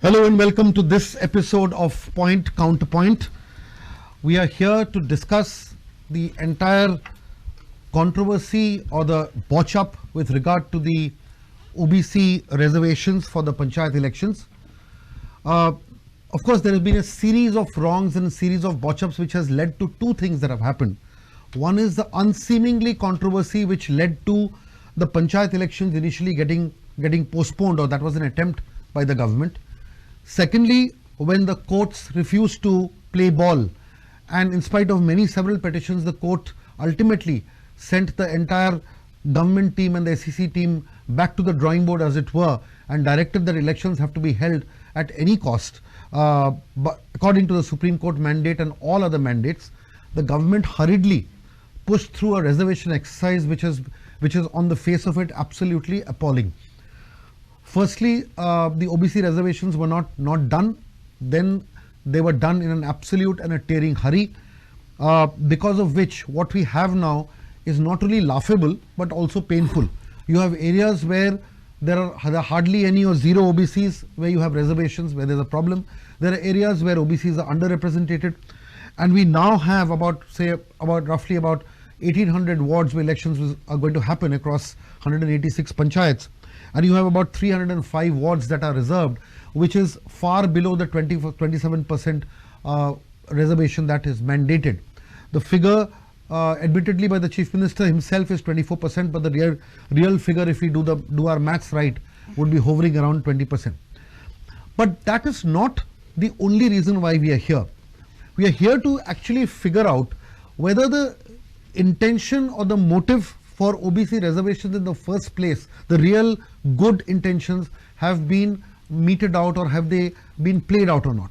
Hello and welcome to this episode of Point Counterpoint. We are here to discuss the entire controversy or the botch up with regard to the OBC reservations for the Panchayat elections. Of course, there has been a series of wrongs and a series of botch ups which has led to two things that have happened. One is the unseemingly controversy which led to the Panchayat elections initially getting postponed, or that was an attempt by the government. Secondly, when the courts refused to play ball, and in spite of several petitions, the court ultimately sent the entire government team and the SEC team back to the drawing board, as it were, and directed that elections have to be held at any cost. But according to the Supreme Court mandate and all other mandates, the government hurriedly pushed through a reservation exercise which is on the face of it absolutely appalling. Firstly, the OBC reservations were not done. Then they were done in an absolute and a tearing hurry, because of which what we have now is not only laughable but also painful. You have areas where there are hardly any or zero OBCs, where you have reservations, where there's a problem. There are areas where OBCs are underrepresented, and we now have roughly about 1800 wards where elections are going to happen across 186 panchayats. And you have about 305 wards that are reserved, which is far below the 27% reservation that is mandated. The figure admittedly by the Chief Minister himself is 24%, but the real figure, if we do our maths right, would be hovering around 20%. But that is not the only reason why we are here. We are here to actually figure out whether the intention or the motive for OBC reservations in the first place, the real good intentions, have been meted out, or have they been played out or not.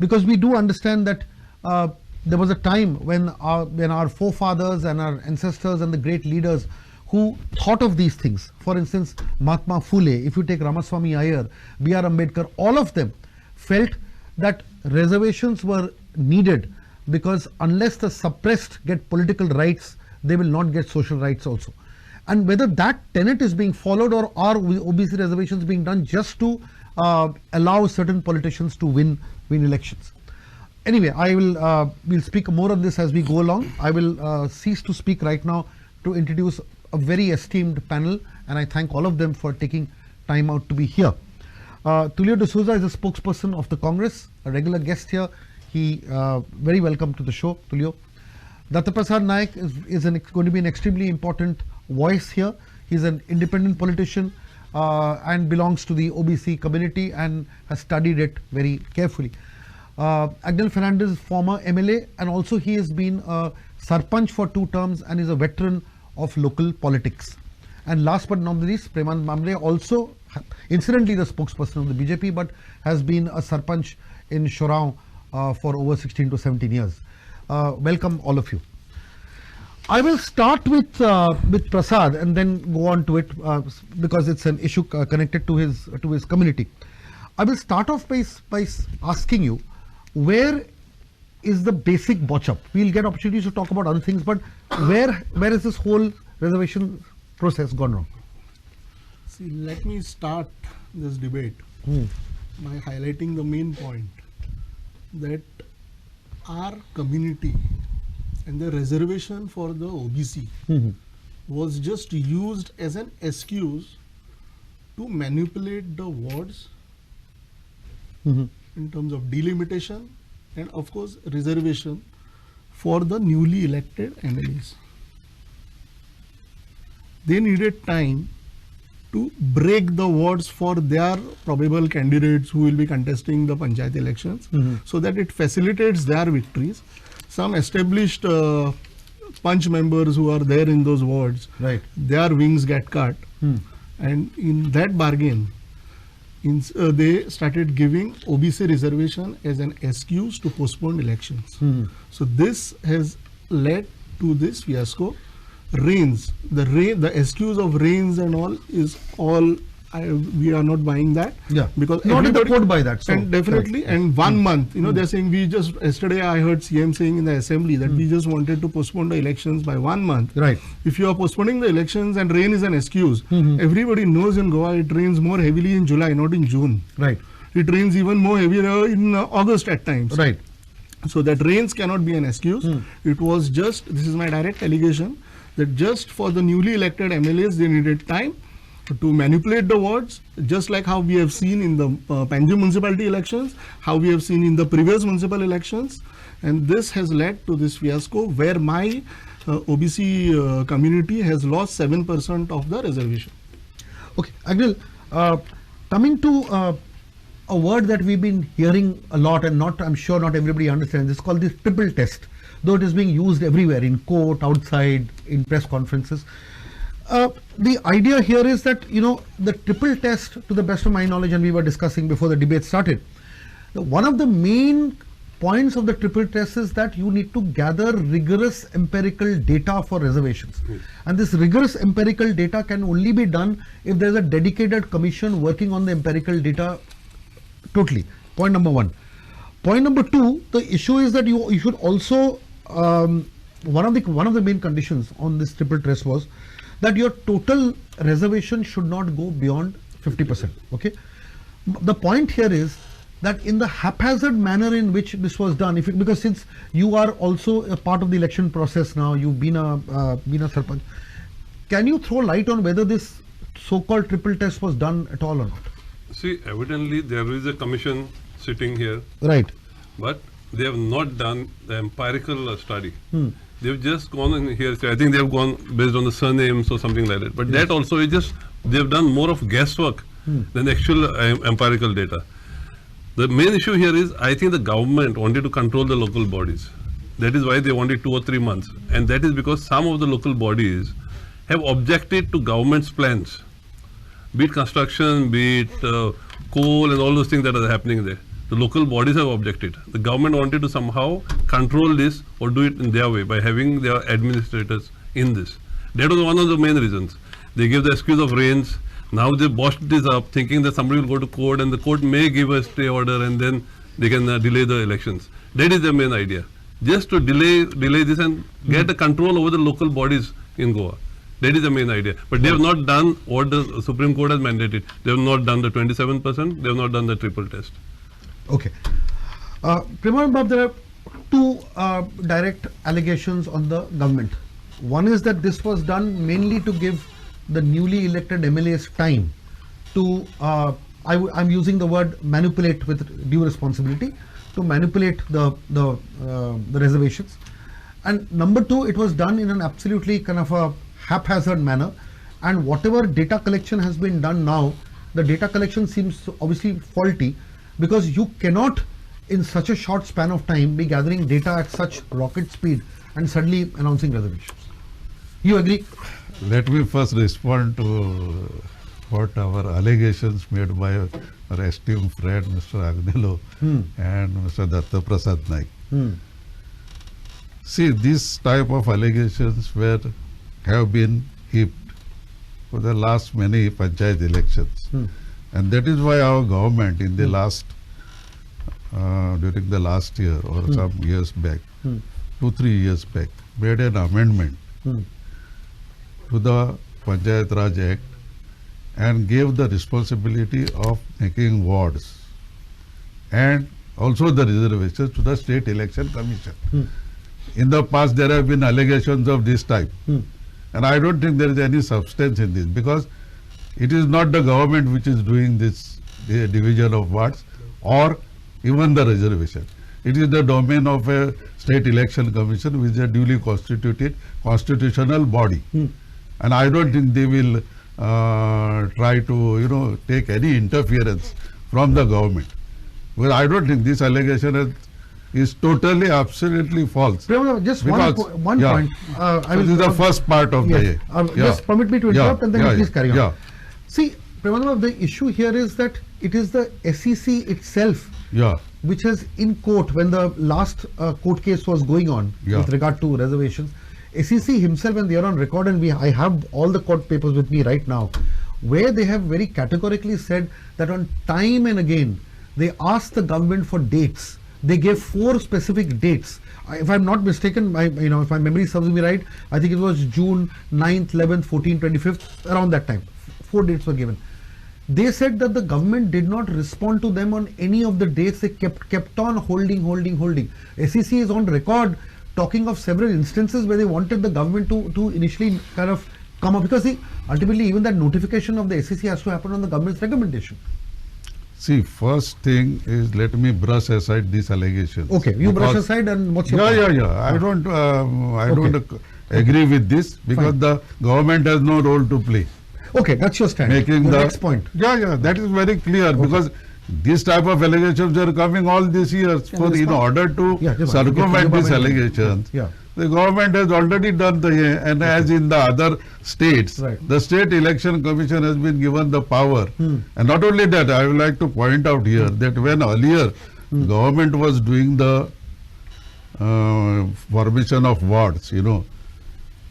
Because we do understand that there was a time when our forefathers and our ancestors and the great leaders who thought of these things, for instance Mahatma Phule, if you take Ramaswamy Iyer, B.R. Ambedkar, all of them felt that reservations were needed, because unless the suppressed get political rights, they will not get social rights also. And whether that tenet is being followed, or are OBC reservations being done just to allow certain politicians to win elections. Anyway, we'll speak more on this as we go along. I will cease to speak right now to introduce a very esteemed panel, and I thank all of them for taking time out to be here. Tulio D'Souza is a spokesperson of the Congress, a regular guest here. He very welcome to the show, Tulio. Dattaprasad Naik is going to be an extremely important voice here. He's an independent politician and belongs to the OBC community and has studied it very carefully. Agnel Fernandez is former MLA, and also he has been a Sarpanch for 2 terms and is a veteran of local politics. And last but not least, Premand Mamre, also incidentally the spokesperson of the BJP, but has been a Sarpanch in Shorao for over 16 to 17 years. Welcome all of you. I will start with Prasad and then go on to it because it's an issue connected to his community. I will start off by asking you, where is the basic botch up? We'll get opportunities to talk about other things, but where is this whole reservation process gone wrong? See, let me start this debate by highlighting the main point, that our community and the reservation for the OBC was just used as an excuse to manipulate the wards in terms of delimitation and of course reservation for the newly elected MLAs. They needed time to break the wards for their probable candidates who will be contesting the Panchayat elections, so that it facilitates their victories. Some established punch members who are there in those wards, right, their wings get cut, and in that bargain, they started giving OBC reservation as an excuse to postpone elections. So this has led to this fiasco. Rains, the excuse of rains and all is all, we are not buying that. Yeah, because not in the court by that. So, and definitely, right. And 1 month, they're saying yesterday I heard CM saying in the assembly that we just wanted to postpone the elections by 1 month. Right. If you are postponing the elections and rain is an excuse, everybody knows in Goa it rains more heavily in July, not in June. Right. it rains even more heavier in August at times. Right. So that rains cannot be an excuse. It was just, this is my direct allegation, that just for the newly elected MLAs, they needed time to manipulate the wards, just like how we have seen in the Panjim municipality elections, how we have seen in the previous municipal elections. And this has led to this fiasco where my OBC community has lost 7% of the reservation. Okay, Agnil, coming to a word that we've been hearing a lot, and I'm sure not everybody understands, it's called the triple test, though it is being used everywhere, in court, outside, in press conferences. The idea here is that, the triple test, to the best of my knowledge, and we were discussing before the debate started, one of the main points of the triple test is that you need to gather rigorous empirical data for reservations. And this rigorous empirical data can only be done if there's a dedicated commission working on the empirical data totally. Point number one. Point number two, the issue is that you should also, one of the main conditions on this triple test was that your total reservation should not go beyond 50%. Okay. The point here is that in the haphazard manner in which this was done, because since you are also a part of the election process now, you've been a sarpanch, can you throw light on whether this so-called triple test was done at all or not? See, evidently there is a commission sitting here, right? But they have not done the empirical study. They've just gone in here. I think they've gone based on the surnames or something like that. But that also is just, they've done more of guesswork than actual empirical data. The main issue here is, I think the government wanted to control the local bodies. That is why they wanted 2 or 3 months. And that is because some of the local bodies have objected to government's plans. Be it construction, be it coal and all those things that are happening there. The local bodies have objected. The government wanted to somehow control this or do it in their way by having their administrators in this. That was one of the main reasons. They gave the excuse of rains. Now they botched this up thinking that somebody will go to court and the court may give a stay order and then they can delay the elections. That is the main idea. Just to delay this and get the control over the local bodies in Goa. That is the main idea. But they have not done what the Supreme Court has mandated. They have not done the 27%. They have not done the triple test. Okay. Primal Bab, there are two direct allegations on the government. One is that this was done mainly to give the newly elected MLAs time to, I'm using the word manipulate with due responsibility, to manipulate the reservations. And number two, it was done in an absolutely kind of a haphazard manner. And whatever data collection has been done now, the data collection seems obviously faulty, because you cannot in such a short span of time be gathering data at such rocket speed and suddenly announcing reservations. You agree? Let me first respond to what our allegations made by our esteemed friend Mr. Agnilo and Mr. Datta Prasad Naik. See, this type of allegations have been heaped for the last many panchayat elections. And that is why our government in the last, during the last year or some years back, 2-3 years back, made an amendment to the Panchayat Raj Act and gave the responsibility of making wards and also the reservations to the State Election Commission. In the past there have been allegations of this type and I don't think there is any substance in this, because it is not the government which is doing this division of wards or even the reservation. It is the domain of a State Election Commission, which is a duly constituted constitutional body. And I don't think they will try to, take any interference from the government. Well, I don't think this allegation is totally, absolutely false. Just one point. This is the first part of the... Just permit me to interrupt and then you please carry on. See, Premadama, the issue here is that it is the SEC itself which has in court, when the last court case was going on with regard to reservations, SEC himself, and they are on record, and I have all the court papers with me right now, where they have very categorically said that on time and again, they asked the government for dates. They gave 4 specific dates. If I'm not mistaken, if my memory serves me right, I think it was June 9th, 11th, 14th, 25th, around that time. 4 dates were given. they said that the government did not respond to them on any of the dates. They kept on holding. SEC is on record talking of several instances where they wanted the government to initially kind of come up, because ultimately even that notification of the SEC has to happen on the government's recommendation. See, first thing is, let me brush aside this allegation. Okay, you brush aside, and what's your point? Yeah. I don't agree with this, because the government has no role to play. Okay, that's your stand. Making the the next point. Yeah, that is very clear, because this type of allegations are coming all these years. In order to circumvent these allegations, the government has already done and as in the other states, the State Election Commission has been given the power. And not only that, I would like to point out here that when earlier government was doing the formation of wards,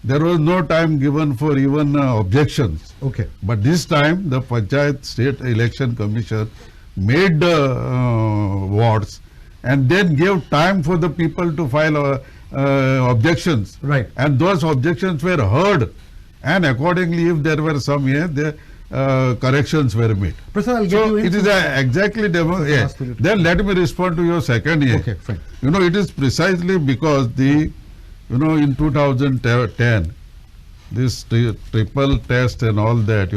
there was no time given for even objections. Okay. But this time, the Panchayat State Election Commission made wards and then gave time for the people to file objections. Right. And those objections were heard. And accordingly, if there were some corrections were made. Prasad, I'll get you in. It is exactly Then let me respond to your second year. Okay, fine. It is precisely because in 2010, this triple test and all that,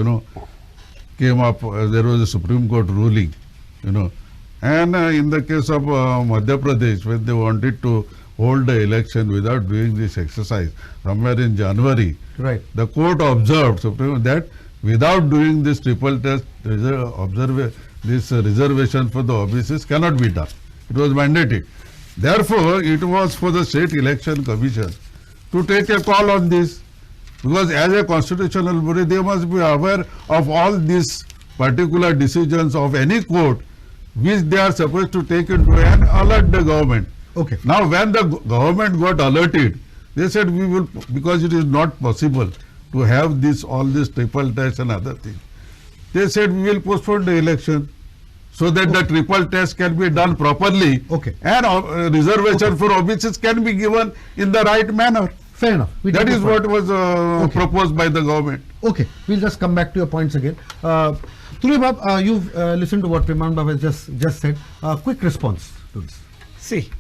came up. There was a Supreme Court ruling, and in the case of Madhya Pradesh, when they wanted to hold the election without doing this exercise, somewhere in January, the court observed that without doing this triple test, this reservation for the OBCs cannot be done. It was mandated. Therefore, it was for the State Election Commission to take a call on this, because as a constitutional body, they must be aware of all these particular decisions of any court which they are supposed to take into and alert the government. Okay. Now, when the government got alerted, they said we will, because it is not possible to have all this triple test and other things. They said we will postpone the election, so that the triple test can be done properly, and reservation for OBCs can be given in the right manner. Fair enough. That is what was proposed by the government. Okay, we'll just come back to your points again. Tulibab, you've listened to what Preman Bab has just said. Quick response to this. See,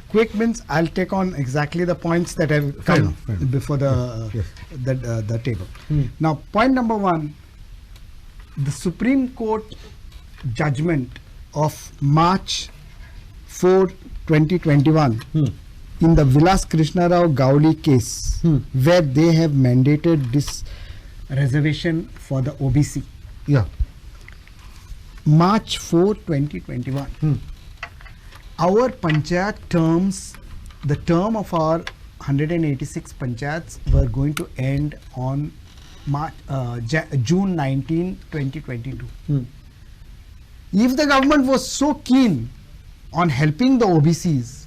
quick means I'll take on exactly the points that have come before the table. Now, point number one, the Supreme Court judgment of March 4, 2021 in the Vilas Krishna Rao Gauli case, where they have mandated this reservation for the OBC. Yeah. March 4, 2021. Our Panchayat terms, the term of our 186 Panchayats were going to end on June 19, 2022. If the government was so keen on helping the OBCs,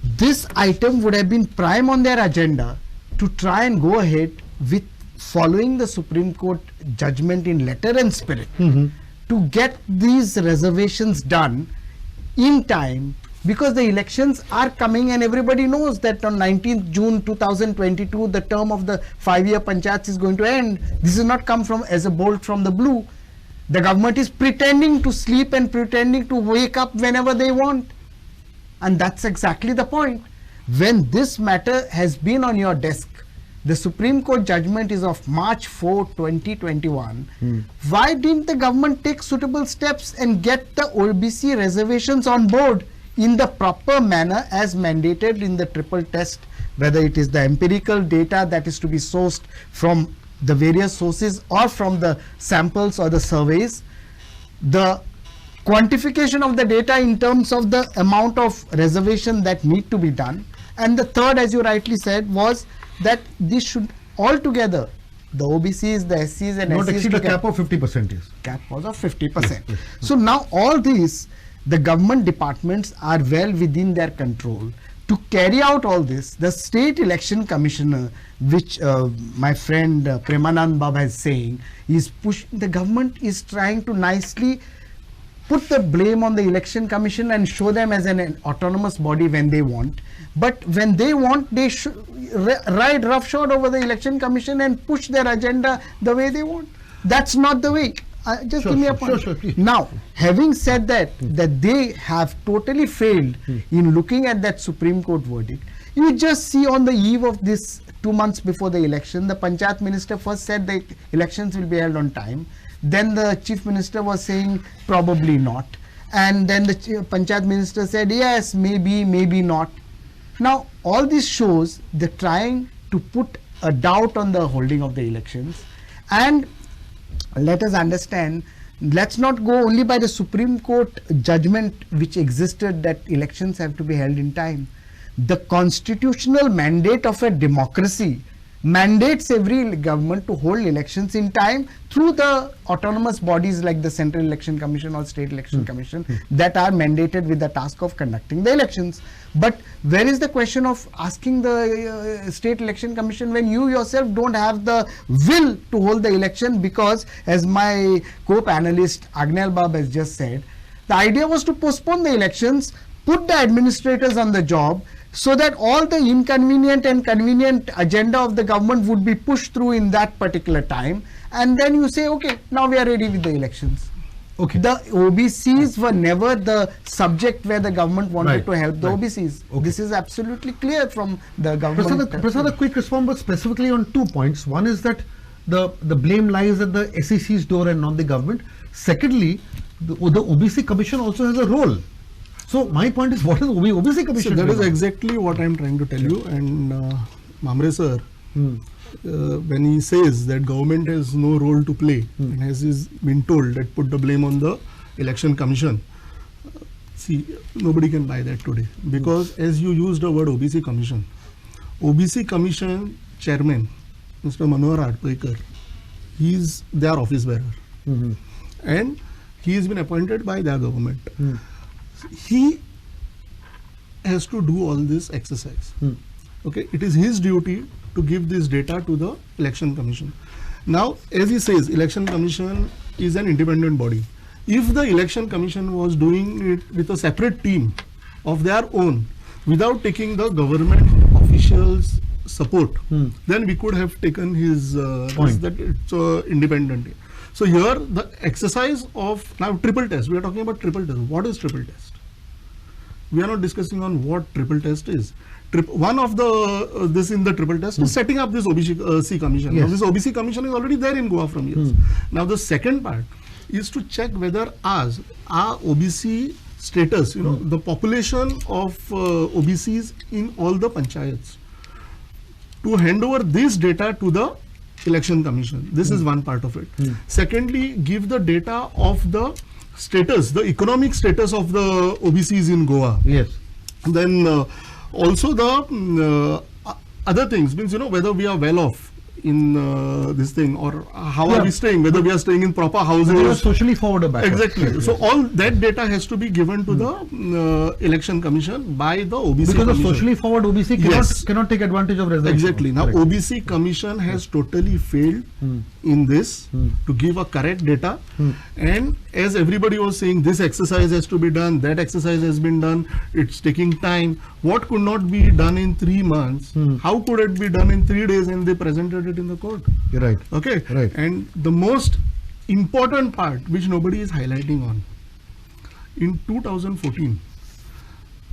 this item would have been prime on their agenda to try and go ahead with following the Supreme Court judgment in letter and spirit to get these reservations done in time, because the elections are coming and everybody knows that on 19th June 2022 the term of the 5-year Panchayats is going to end. This has not come from as a bolt from the blue. The government is pretending to sleep and pretending to wake up whenever they want. And that's exactly the point. When this matter has been on your desk, the Supreme Court judgment is of March 4, 2021. Why didn't the government take suitable steps and get the OBC reservations on board in the proper manner as mandated in the triple test, whether it is the empirical data that is to be sourced from the various sources or from the samples or the surveys, the quantification of the data in terms of the amount of reservation that need to be done, and the third, as you rightly said, was that this should altogether, the OBCs, the SCs and not SCs exceed a cap of 50%. Yes. Cap was of 50%. So now all these, the government departments are well within their control to carry out all this. The State Election Commissioner, which my friend Premanand Baba is saying, is pushing, the government is trying to nicely put the blame on the Election Commission and show them as an autonomous body when they want. But when they want, they should ride roughshod over the Election Commission and push their agenda the way they want. That's not the way. just Sure, give me a sure, point. sure, please. Now, having said that, that they have totally failed in looking at that Supreme Court verdict, you just see on the eve of this 2 months before the election, the Panchayat minister first said the elections will be held on time. Then the chief minister was saying probably not. And then the Panchayat minister said yes, maybe, maybe not. Now, all this shows they're trying to put a doubt on the holding of the elections. And let us understand, let's not go only by the Supreme Court judgment which existed that elections have to be held in time. The constitutional mandate of a democracy mandates every government to hold elections in time through the autonomous bodies like the Central Election Commission or State Election Commission that are mandated with the task of conducting the elections. But where is the question of asking the State Election Commission when you yourself don't have the will to hold the election? Because as my co-panelist Agnel Bab has just said, the idea was to postpone the elections, put the administrators on the job, so that all the inconvenient and convenient agenda of the government would be pushed through in that particular time, and then you say, okay, now we are ready with the elections. Okay. The OBCs were never the subject where the government wanted Right, to help the right. OBCs. Okay. This is absolutely clear from the government. Prasad, a quick response, but specifically on 2 points. One is that the blame lies at the SEC's door and not the government. Secondly, the OBC Commission also has a role. So my point is, what is OBC So Commission? that is doing? exactly what I am trying to tell you. And Mamre sir, when he says that government has no role to play and has been told that put the blame on the election commission, see, nobody can buy that today, because as you used the word OBC Commission chairman, Mr. Manohar Adpaikar, he is their office bearer, and he has been appointed by their government. He has to do all this exercise. Okay, it is his duty to give this data to the election commission. Now, as he says, election commission is an independent body. If the election commission was doing it with a separate team of their own, without taking the government officials' support, then we could have taken his Point. that it's independent. So here the exercise of now triple test. We are talking about triple test. What is triple test? We are not discussing on what triple test is. One of the this in the triple test is setting up this OBC commission. Yes. Now this OBC commission is already there in Goa from years. Now the second part is to check whether our OBC status, the population of OBCs in all the panchayats, to hand over this data to the election commission. This is one part of it. Secondly, give the data of the status, the economic status of the OBCs in Goa. Yes. Then also the other things, means whether we are well off in this thing, or how are we staying, whether we are staying in proper houses. They are socially forward or backward. Exactly. Yes, So yes. all that data has to be given to the election commission by the OBC Because the commission. socially forward OBC Yes. cannot take advantage of reservation. Exactly. Now Correct. OBC commission has totally failed in this to give a correct data, and as everybody was saying, this exercise has to be done, that exercise has been done, it's taking time. What could not be done in 3 months, how could it be done in 3 days, and they presented it in the court? You're right. Okay. Right. And the most important part which nobody is highlighting on, in 2014,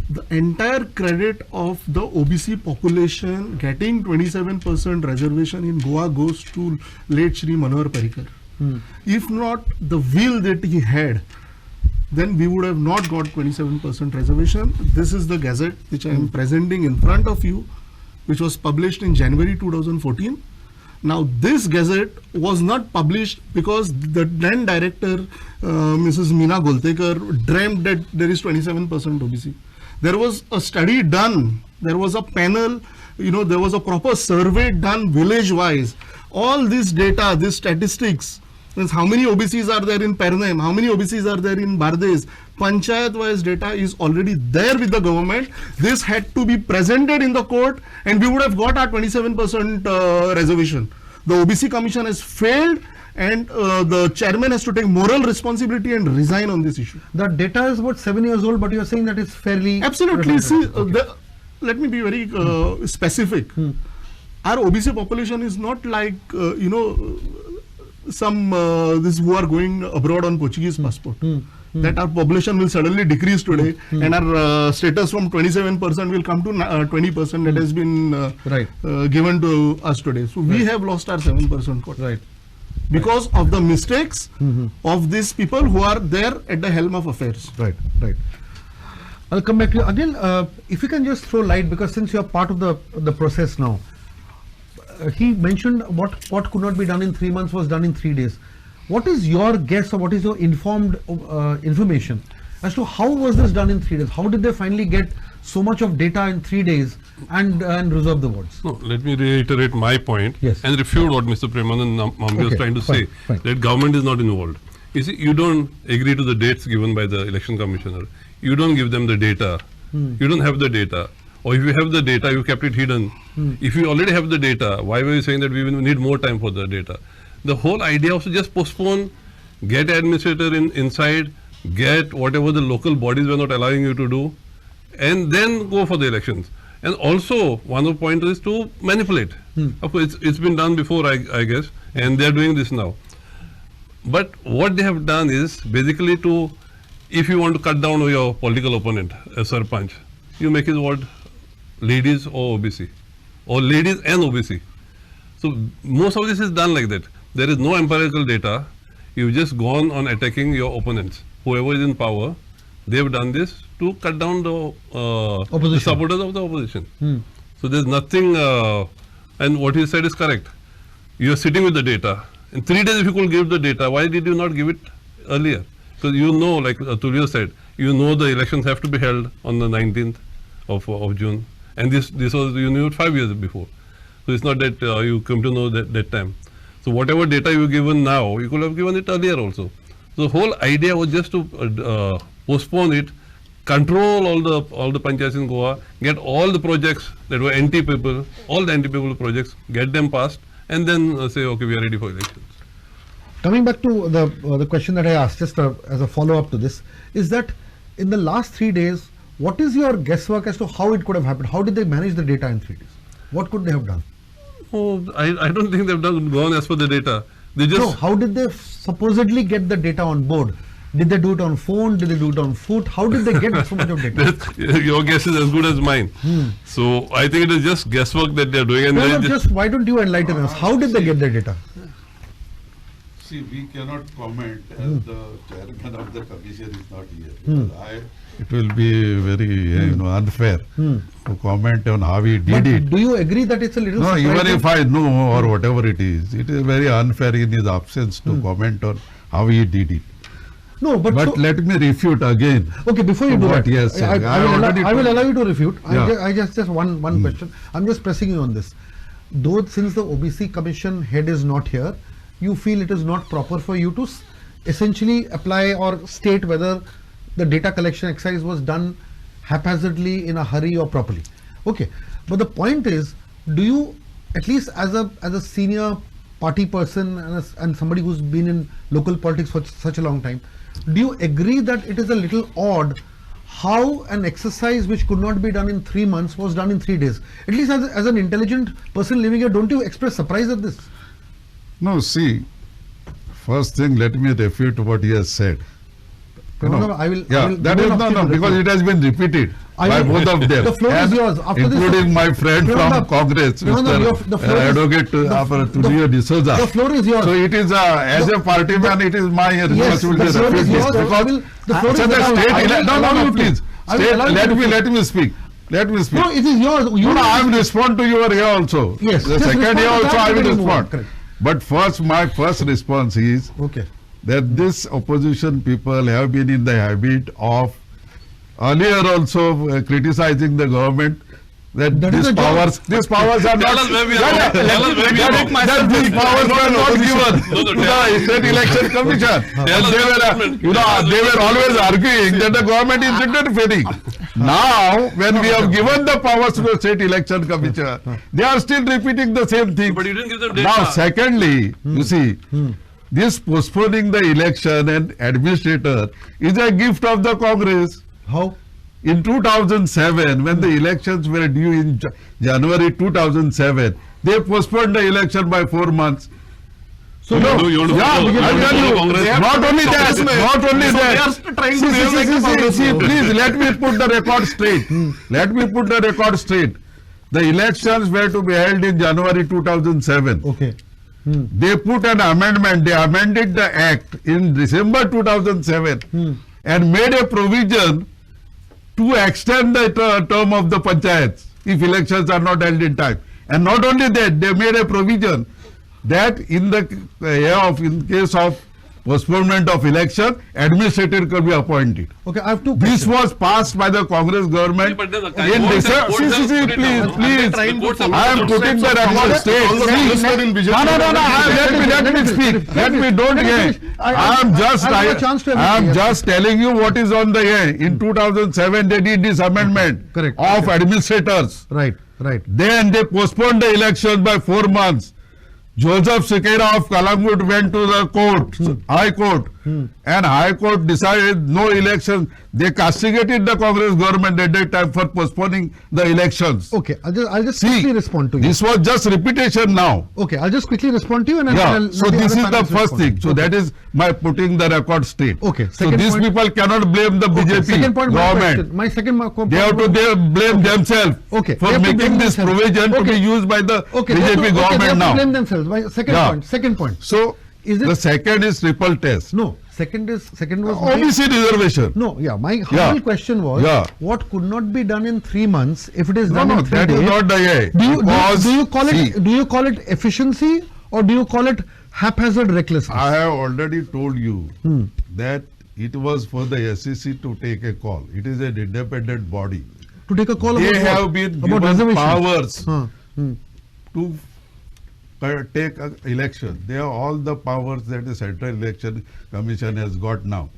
the entire credit of the OBC population getting 27% reservation in Goa goes to late Shri Manohar Parrikar. If not the will that he had, then we would have not got 27% reservation. This is the gazette which I am presenting in front of you, which was published in January 2014. Now this gazette was not published because the then director, Mrs. Meena Goltekar, dreamt that there is 27% OBC. There was a study done, there was a panel, there was a proper survey done village-wise. All this data, this statistics, means how many OBCs are there in Pernem, how many OBCs are there in Bardes, panchayat-wise data is already there with the government. This had to be presented in the court, and we would have got our 27% reservation. The OBC commission has failed, and the chairman has to take moral responsibility and resign on this issue. The data is about 7 years old, but you're saying that it's fairly... Absolutely. redundant. See, Okay. let me be very specific. Our OBC population is not like, some this who are going abroad on Portuguese passport. That our population will suddenly decrease today, and our status from 27% will come to 20% that has been given to us today. So we have lost our 7% quota. Right. Because of the mistakes of these people who are there at the helm of affairs. Right, right. I'll come back to you. Anil, if you can just throw light, because since you are part of the process now, he mentioned what could not be done in 3 months was done in 3 days. What is your guess or what is your informed information as to how was this done in 3 days? How did they finally get so much of data in 3 days and reserve the wards? No, let me reiterate my point and refute what Mr. Premanand Mambi was trying to say, that government is not involved. You see, you don't agree to the dates given by the election commissioner. You don't give them the data. You don't have the data. Or if you have the data, you kept it hidden. If you already have the data, why were you saying that we will need more time for the data? The whole idea was to just postpone, get administrator inside, get whatever the local bodies were not allowing you to do, and then go for the elections. And also, one of the points is to manipulate. Of course, it's been done before, I guess, and they're doing this now. But what they have done is basically to, if you want to cut down your political opponent, a Sarpanch, you make his ward ladies or OBC, or ladies and OBC. So most of this is done like that. There is no empirical data. You've just gone on attacking your opponents. Whoever is in power, they've done this to cut down the supporters of the opposition. So there's nothing, and what he said is correct. You're sitting with the data. In 3 days, if you could give the data, why did you not give it earlier? Because you know, like Tulio said, you know the elections have to be held on the 19th of June. And this was, you knew it 5 years before. So it's not that you come to know that time. So whatever data you've given now, you could have given it earlier also. So the whole idea was just to postpone it, control all the panchayats in Goa, get all the projects that were anti-people, all the anti-people projects, get them passed, and then say, okay, we are ready for elections. Coming back to the question that I asked, just as a follow-up to this, is that in the last 3 days, what is your guesswork as to how it could have happened? How did they manage the data in 3 days? What could they have done? Oh, I don't think they've gone as per the data. They just... No, how did they supposedly get the data on board? Did they do it on phone? Did they do it on foot? How did they get so much of data? Your guess is as good as mine. So I think it is just guesswork that they're doing. And just why don't you enlighten us? How did they get their data? See, we cannot comment as the chairman of the commission is not here. It will be very unfair to comment on how he did it. Do you agree that it's a little No, surprising? even if I know or whatever it is very unfair in his absence to comment on how he did it. No, but let me refute again. Okay, before you do that, yes, I will allow you to refute. I just one question. I'm just pressing you on this. Though since the OBC Commission head is not here, you feel it is not proper for you to essentially apply or state whether the data collection exercise was done haphazardly, in a hurry, or properly. Okay, but the point is, do you, at least as a senior party person and somebody who's been in local politics for such a long time, do you agree that it is a little odd how an exercise which could not be done in 3 months was done in 3 days? At least as an intelligent person living here, don't you express surprise at this? No, see, first thing, let me refute what he has said. Because it has been repeated by both of them. The floor is yours. Including my friend from Congress, Mr. Advocate Tulio D'Souza. The floor is yours. So it is, as a party man, it is my responsibility to refute this. Let me speak. No, it is yours. I will respond to you here also. Yes. The second here also I will respond. But my first response is that this opposition people have been in the habit of earlier also criticizing the government that these powers are not given to the State Election Commission. They were always arguing that the government is interfering. Now, when we have given the powers to the State Election Commission, they are still repeating the same thing. But you didn't give them data. Now, secondly, you see, this postponing the election and administrator is a gift of the Congress. How? In 2007, when the elections were due in January 2007, they postponed the election by 4 months. So You want to I'll tell you, Congress? not only that, not only So they that. are trying to resurrect the Congress. See, please, let me put the record straight. Let me put the record straight. The elections were to be held in January 2007. Okay. They put an amendment, they amended the act in December 2007 and made a provision to extend the term of the panchayats if elections are not held in time. And not only that, they made a provision that in case of postponement of election, administrator could be appointed. Okay, I have two This questions. was passed by the Congress government But then the in courts December. have put it Please, down. please. trying to follow I am the putting the steps of record all straight. the Congress were in BJP. Let me speak. Let me don't hear. I am just telling you what is on the air. In 2007, they did this amendment Correct. of administrators. Right, right. Then they postponed the elections by 4 months. Joseph Sikera of Kalangut went to the court, High Court, and High Court decided no election. They castigated the Congress government at that time for postponing the elections. Okay, I'll just See, quickly respond to you. this was just repetition now. Okay, I'll just quickly respond to you, and Yeah, I'll so let this other is the panelists first respond. thing. So that is my putting the record straight. Okay, So second these point- people cannot blame the Okay, BJP second point, my government. question. My second point. They have to blame themselves Okay, for they have to blame making this themselves. provision to Okay. be used by the Okay, they have to- BJP okay, they have government to now. blame themselves. My second Yeah. point. Second point. So Is it- the second is triple test. No, second was. OBC reservation. No, yeah. My Yeah. whole question was, Yeah. what could not be done in 3 months if it is No, done no, in 3 that days? is not the way. Do you call see, it? Do you call it efficiency or do you call it haphazard recklessness? I have already told you that it was for the SEC to take a call. It is an independent body. To take a call They about have what? been About given reservations. powers Huh. to take an election. They have all the powers that the Central Election Commission has got now.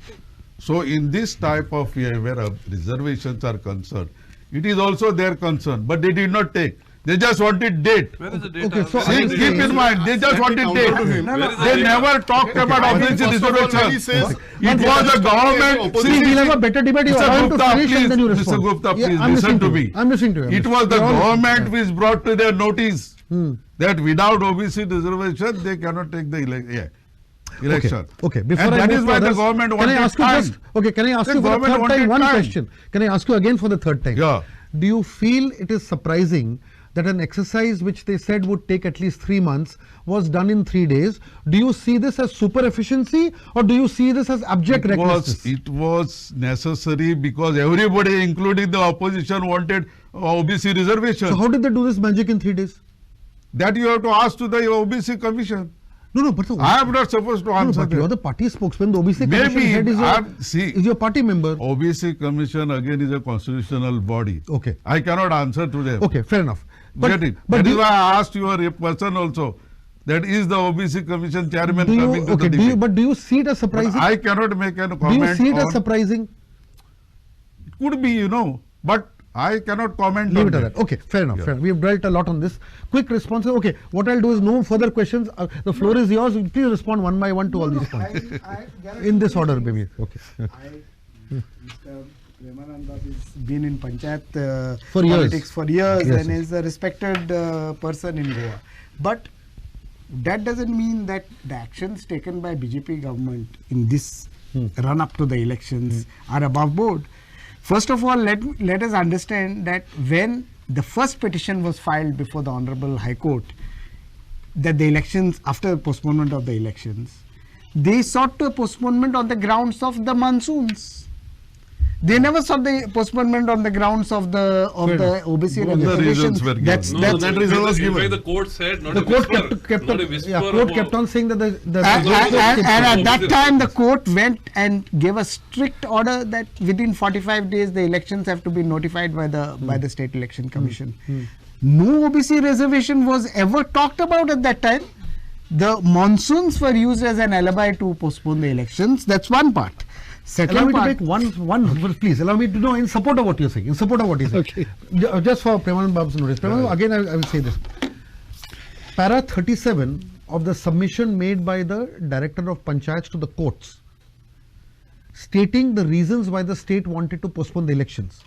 So in this type of year where reservations are concerned, it is also their concern, but they did not take. They just wanted date. Where is the data? Okay, so Where I is think the Keep data? in mind, they just wanted counter to date. him. Where is the They data? never talked about I think OBC first of all, when he reservations. says It was the government. See, we'll have a better debate. You Mr. allow him to Gupta, finish and then you please, respond. Mr. Gupta, Yeah, please I'm listen listening to you. me. I'm listening to you. It was the You're all government listening. which brought to their notice that without OBC reservation, they cannot take the election. Okay. Before And I that move is to why the others, government can I wanted ask you time. just? Okay. Can I ask The you for the government third wanted time one time. question? Can I ask you again for the third time? Yeah. Do you feel it is surprising that an exercise which they said would take at least 3 months was done in 3 days? Do you see this as super efficiency or do you see this as abject recklessness? It was necessary because everybody, including the opposition, wanted OBC reservation. So how did they do this magic in 3 days? That you have to ask to the OBC commission. No, but the, I am not supposed to no, answer but you are that. the party spokesman. The OBC Maybe, commission head is your party member. OBC commission again is a constitutional body. Okay. I cannot answer to them. Okay, fair enough. Get it? But That do is you- why I asked your person also. That is the OBC commission chairman coming to the debate. but do you see it as But surprising? I cannot make a Do you comment see it as on. surprising? Could be, but I cannot comment Leave on it at that. that. Okay, fair enough. Yeah. Fair enough. We have dwelt a lot on this. Quick responses. Okay, what I'll do is no further questions. The floor is yours. Please respond one by one to all these points. In this order, maybe. Okay. Mr. Premananda has been in Panchayat For years. politics for years Yes, and yes. is a respected person in Goa. But that doesn't mean that the actions taken by BJP government in this run up to the elections are above board. First of all, let us understand that when the first petition was filed before the Honorable High Court, that the elections, after the postponement of the elections, they sought a postponement on the grounds of the monsoons. They never sought the postponement on the grounds of the OBC Both the reservations. reasons were given. That's No, that's that reason was in fact, given. the court said not The a court whisper, kept not a on, whisper yeah, court about- kept on saying that the at that time the court went and gave a strict order that within 45 days the elections have to be notified by the State Election Commission. No OBC reservation was ever talked about at that time. The monsoons were used as an alibi to postpone the elections. That's one part. Second Allow me to part, make one, please allow me to know in support of what you're saying. In support of what you're saying. Okay. Just for Premanand Babu's notice. Premanand, again, I will say this. Para 37 of the submission made by the Director of Panchayats to the courts, stating the reasons why the state wanted to postpone the elections.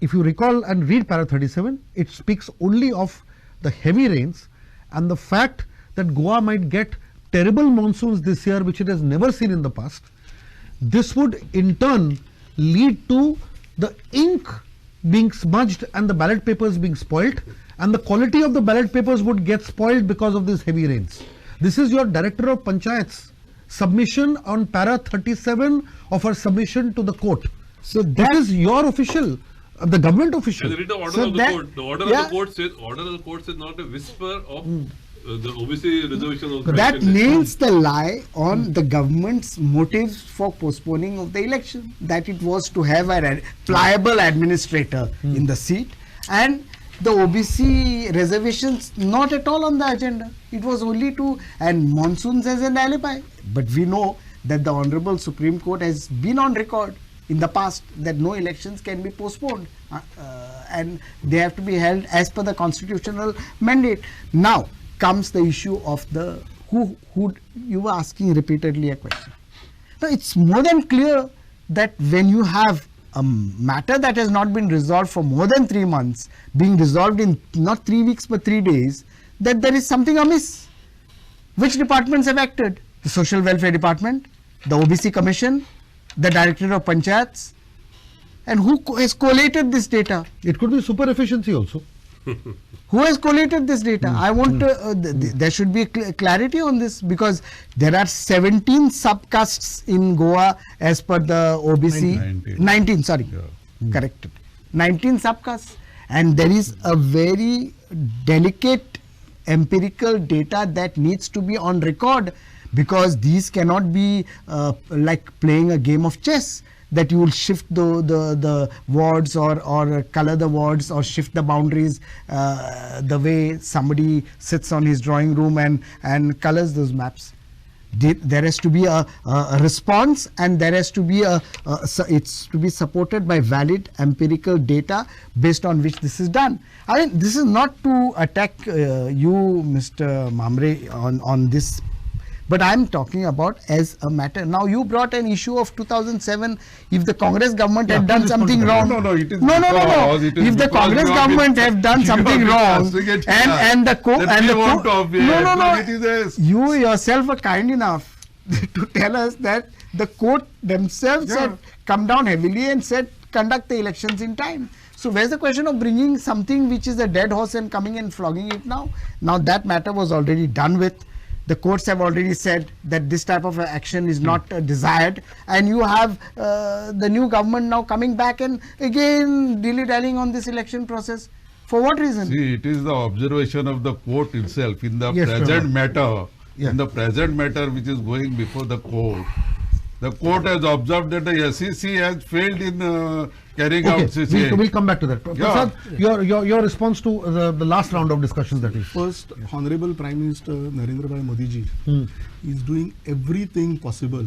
If you recall and read Para 37, it speaks only of the heavy rains and the fact that Goa might get terrible monsoons this year, which it has never seen in the past. This would in turn lead to the ink being smudged and the ballot papers being spoilt, and the quality of the ballot papers would get spoiled because of these heavy rains. This is your Director of Panchayat's submission on para 37 of her submission to the court. So that is your official, the government official. And read the order So of the that- court. The order yeah. of the court says, order of the court says not a whisper of the OBC reservation. Also That mentioned there. nails the lie on the government's motives for postponing of the election, that it was to have a pliable administrator in the seat, and the OBC reservations not at all on the agenda. It was only to, and monsoons as an alibi. But we know that the Honorable Supreme Court has been on record in the past that no elections can be postponed and they have to be held as per the constitutional mandate. Now comes the issue of the who you were asking repeatedly a question. Now it's more than clear that when you have a matter that has not been resolved for more than 3 months being resolved in not 3 weeks but 3 days, that there is something amiss. Which departments have acted? The Social Welfare Department, the OBC Commission, the Director of Panchayats, and who has collated this data? It could be super efficiency also. Who has collated this data? I want there should be clarity on this, because there are 17 subcastes in Goa as per the OBC. 19, sorry, corrected. 19 subcastes, and there is a very delicate empirical data that needs to be on record, because these cannot be like playing a game of chess, that you will shift the wards or color the wards or shift the boundaries the way somebody sits on his drawing room and colors those maps. There has to be a response, and there has to be it's to be supported by valid empirical data based on which this is done. I mean, this is not to attack you, Mr. Mamre, on this, but I'm talking about as a matter. Now you brought an issue of 2007. If the Congress government had done something wrong, No, it is no. because it is If the because Congress you have government been- have done you have something been wrong, asking it and the It is you yourself were kind enough to tell us that the court themselves had come down heavily and said conduct the elections in time. So where's the question of bringing something which is a dead horse and coming and flogging it now? Now that matter was already done with. The courts have already said that this type of action is not desired, and you have the new government now coming back and again dilly-dallying on this election process. For what reason? See, it is the observation of the court itself in the Yes, present Prabha. matter. Yeah. In the present matter which is going before the court, the court has observed that the SEC has failed in carrying out CCA. We'll come back to that. Yeah. Prasad, your response to the last round of discussion that we First, Honorable Prime Minister Narendra Bhai Modi ji is doing everything possible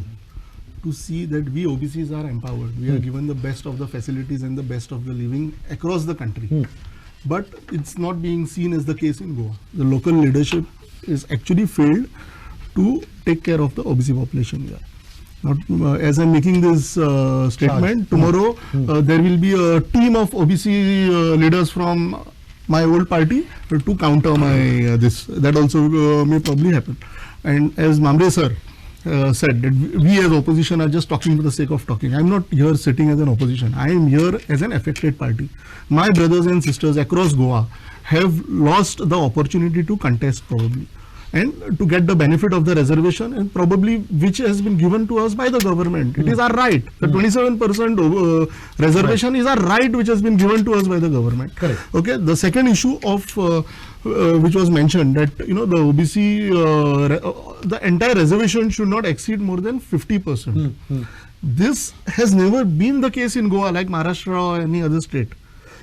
to see that we OBCs are empowered. We are given the best of the facilities and the best of the living across the country. But it's not being seen as the case in Goa. The local leadership is actually failed to take care of the OBC population here. Not, as I'm making this statement, tomorrow there will be a team of OBC leaders from my old party to counter my this. That also may probably happen. And as Mamre sir said, that we as opposition are just talking for the sake of talking. I'm not here sitting as an opposition. I am here as an affected party. My brothers and sisters across Goa have lost the opportunity to contest probably, and to get the benefit of the reservation, and probably which has been given to us by the government. It is our right. The 27% reservation is our right, which has been given to us by the government. Correct. Okay. The second issue of which was mentioned, that the OBC the entire reservation should not exceed more than 50%. This has never been the case in Goa, like Maharashtra or any other state.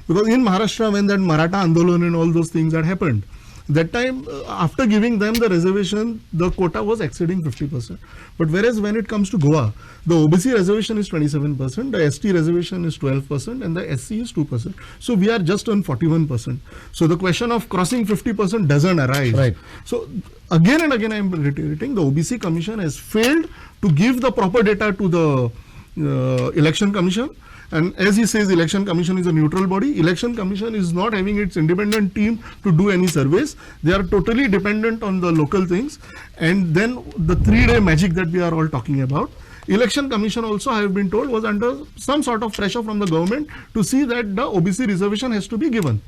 Because in Maharashtra, when that Maratha Andolan and all those things had happened, that time, after giving them the reservation, the quota was exceeding 50%. But whereas when it comes to Goa, the OBC reservation is 27%, the ST reservation is 12%, and the SC is 2%. So we are just on 41%. So the question of crossing 50% doesn't arise. Right. So again and again, I am reiterating, the OBC Commission has failed to give the proper data to the Election Commission, And as he says, Election Commission is a neutral body. Election Commission is not having its independent team to do any surveys. They are totally dependent on the local things. And then the 3-day magic that we are all talking about. Election Commission also, I have been told, was under some sort of pressure from the government to see that the OBC reservation has to be given.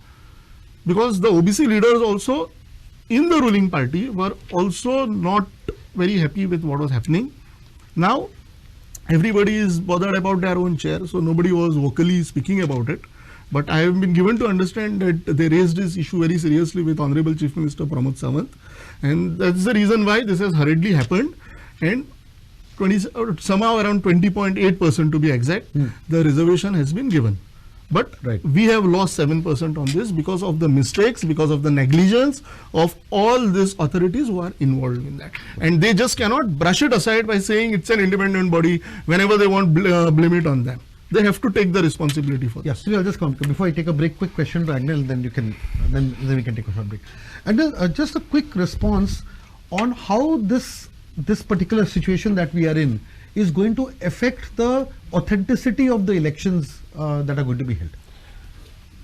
Because the OBC leaders also in the ruling party were also not very happy with what was happening. Now, everybody is bothered about their own chair, so nobody was vocally speaking about it. But I have been given to understand that they raised this issue very seriously with Honorable Chief Minister Pramod Sawant. And that's the reason why this has hurriedly happened. And somehow around 20.8% to be exact, the reservation has been given. But we have lost 7% on this because of the mistakes, because of the negligence of all these authorities who are involved in that. And they just cannot brush it aside by saying it's an independent body whenever they want blame it on them. They have to take the responsibility for Yes, this. I'll just come before I take a break. Quick question to Agnel, then you can, then we can take a short break. Agnel, just a quick response on how this particular situation that we are in is going to affect the authenticity of the elections that are going to be held.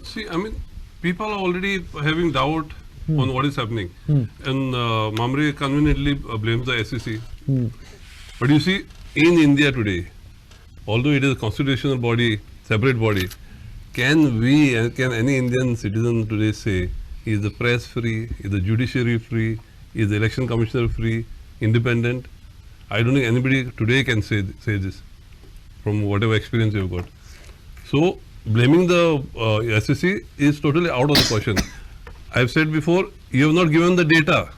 See, I mean, people are already having doubt on what is happening. And Mamre conveniently blames the SEC. But you see, in India today, although it is a constitutional body, separate body, can any Indian citizen today say, is the press free, is the judiciary free, is the election commissioner free, independent? I don't think anybody today can say this from whatever experience you've got. So, blaming the SEC is totally out of the question. I've said before, you have not given the data.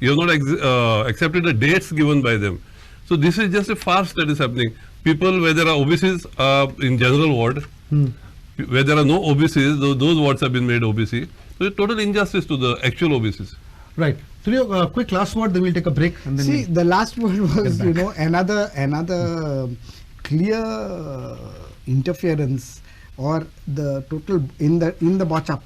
You have not accepted the dates given by them. So, this is just a farce that is happening. People, where there are OBCs in general ward, where there are no OBCs, those wards have been made OBC. So, it's total injustice to the actual OBCs. Right. So, quick last word, then we'll take a break. And then See, the last word was, another clear interference or the total in the botch-up.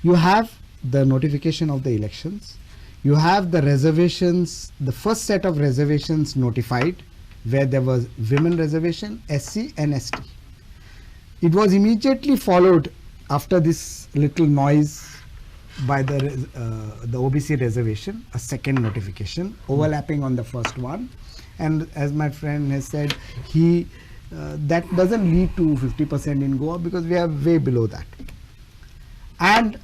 You have the notification of the elections. You have the reservations, the first set of reservations notified, where there was women reservation, SC and ST. It was immediately followed after this little noise by the OBC reservation, a second notification overlapping on the first one. And as my friend has said, that doesn't lead to 50% in Goa because we are way below that. And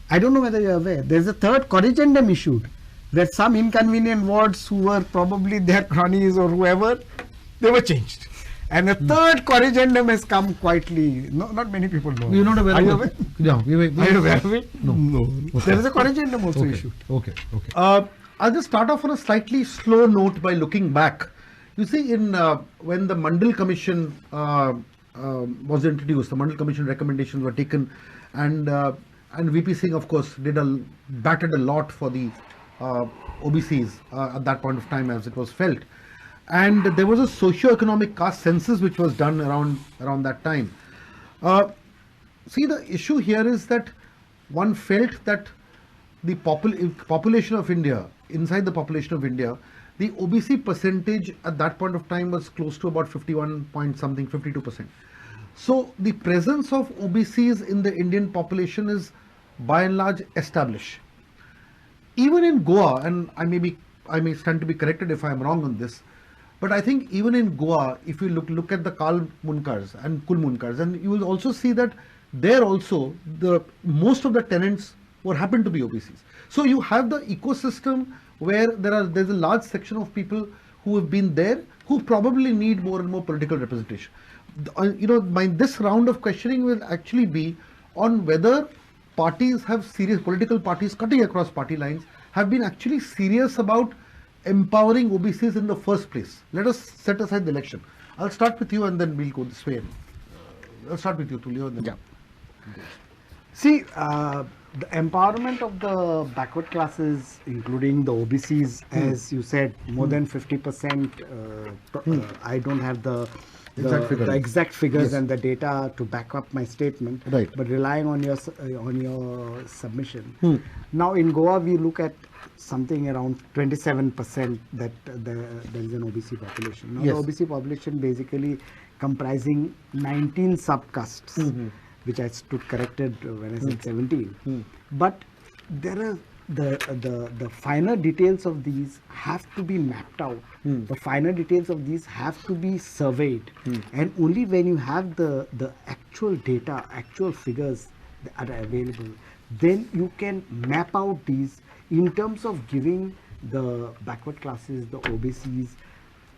I don't know whether you are aware, there's a third corrigendum issued where some inconvenient wards who were probably their cronies or whoever, they were changed. And a third corrigendum has come quietly. No, not many people know. You're not aware Are of you it? aware? Yeah, Are you aware of it? No. There is a corrigendum also Okay. issued. Okay. I'll just start off on a slightly slow note by looking back. You see, when the Mandal Commission was introduced, the Mandal Commission recommendations were taken, and VP Singh, of course, batted a lot for the OBCs at that point of time, as it was felt. And there was a socio-economic caste census which was done around that time. See, the issue here is that one felt that the population of India, inside the population of India, the OBC percentage at that point of time was close to about 51 point something, 52%. So the presence of OBCs in the Indian population is by and large established. Even in Goa, and I may stand to be corrected if I am wrong on this, but I think even in Goa, if you look at the Kal Munkars and Kul Munkars, and you will also see that there also most of the tenants happen to be OBCs. So you have the ecosystem where there's a large section of people who have been there who probably need more and more political representation. This round of questioning will actually be on whether political parties cutting across party lines have been actually serious about empowering OBCs in the first place. Let us set aside the election. I'll start with you and then we'll go this way. I'll start with you, Tulio. And then See, the empowerment of the backward classes, including the OBCs, as you said, more than 50%. I don't have the exact figures and the data to back up my statement. Right. But relying on your submission. Now in Goa, we look at something around 27% that there is an OBC population. Now, Yes. the OBC population basically comprising 19 subcastes, which I stood corrected when I said 17. But there are the finer details of these have to be mapped out. The finer details of these have to be surveyed, and only when you have the actual data, actual figures that are available, then you can map out these in terms of giving the backward classes, the OBCs,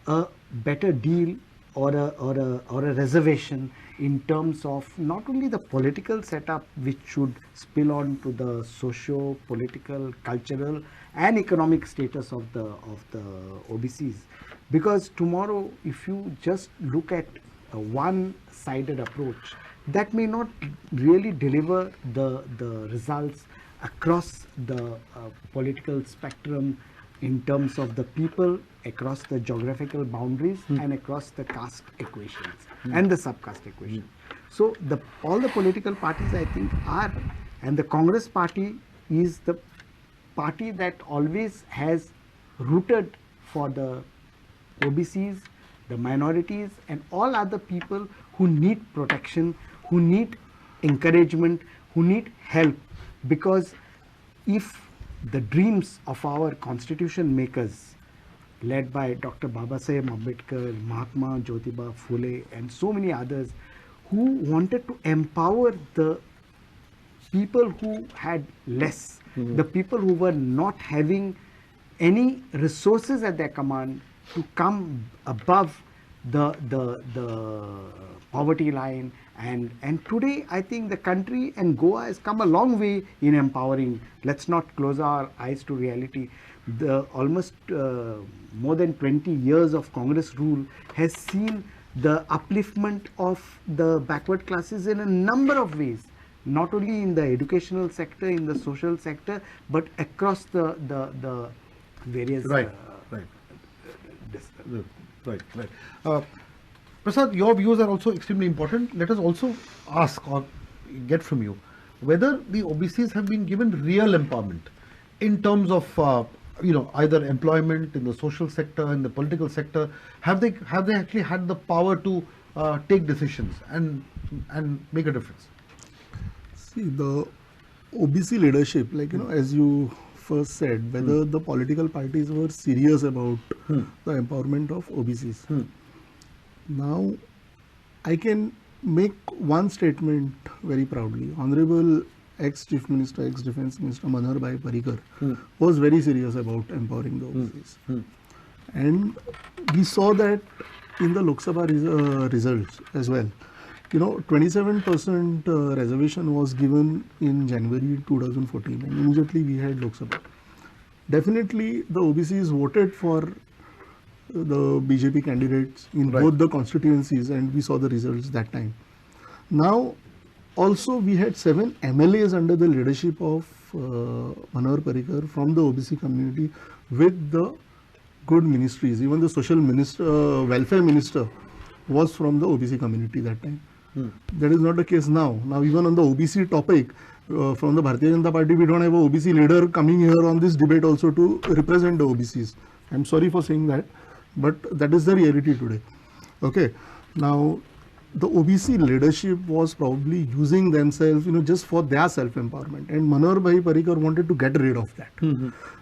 a better deal or a reservation in terms of not only the political setup, which should spill on to the socio-political, cultural and economic status of the OBCs. Because tomorrow, if you just look at a one-sided approach, that may not really deliver the results across the political spectrum in terms of the people, across the geographical boundaries and across the caste equations and the subcaste equation. So all the political parties, I think, are, and the Congress party is the party that always has rooted for the OBCs, the minorities and all other people who need protection, who need encouragement, who need help. Because if the dreams of our constitution makers, led by Dr. Babasaheb Ambedkar, Mahatma Jyotiba Phule and so many others, who wanted to empower the people who had less, the people who were not having any resources at their command, to come above the poverty line. And today I think the country and Goa has come a long way in empowering. Let's not close our eyes to reality. The almost more than 20 years of Congress rule has seen the upliftment of the backward classes in a number of ways, not only in the educational sector, in the social sector, but across the various Right. Prasad, your views are also extremely important. Let us also ask or get from you whether the OBCs have been given real empowerment in terms of either employment in the social sector, in the political sector. Have they actually had the power to take decisions and make a difference? See, the OBC leadership, as you first said, whether the political parties were serious about the empowerment of OBCs. Now, I can make one statement very proudly. Honorable ex-Chief Minister, ex-Defence Minister Manohar Bhai Parrikar was very serious about empowering the OBCs. And we saw that in the Lok Sabha results as well. 27% reservation was given in January 2014, and immediately we had Lok Sabha. Definitely the OBCs voted for the BJP candidates in both the constituencies, and we saw the results that time. Now, also we had 7 MLAs under the leadership of Manohar Parrikar from the OBC community with the good ministries. Even the social minister, welfare minister was from the OBC community that time. That is not the case now. Now, even on the OBC topic, from the Bharatiya Janata Party, we don't have a OBC leader coming here on this debate also to represent the OBCs. I'm sorry for saying that, but that is the reality today. Okay. Now, the OBC leadership was probably using themselves, just for their self-empowerment. And Manohar Bhai Parrikar wanted to get rid of that.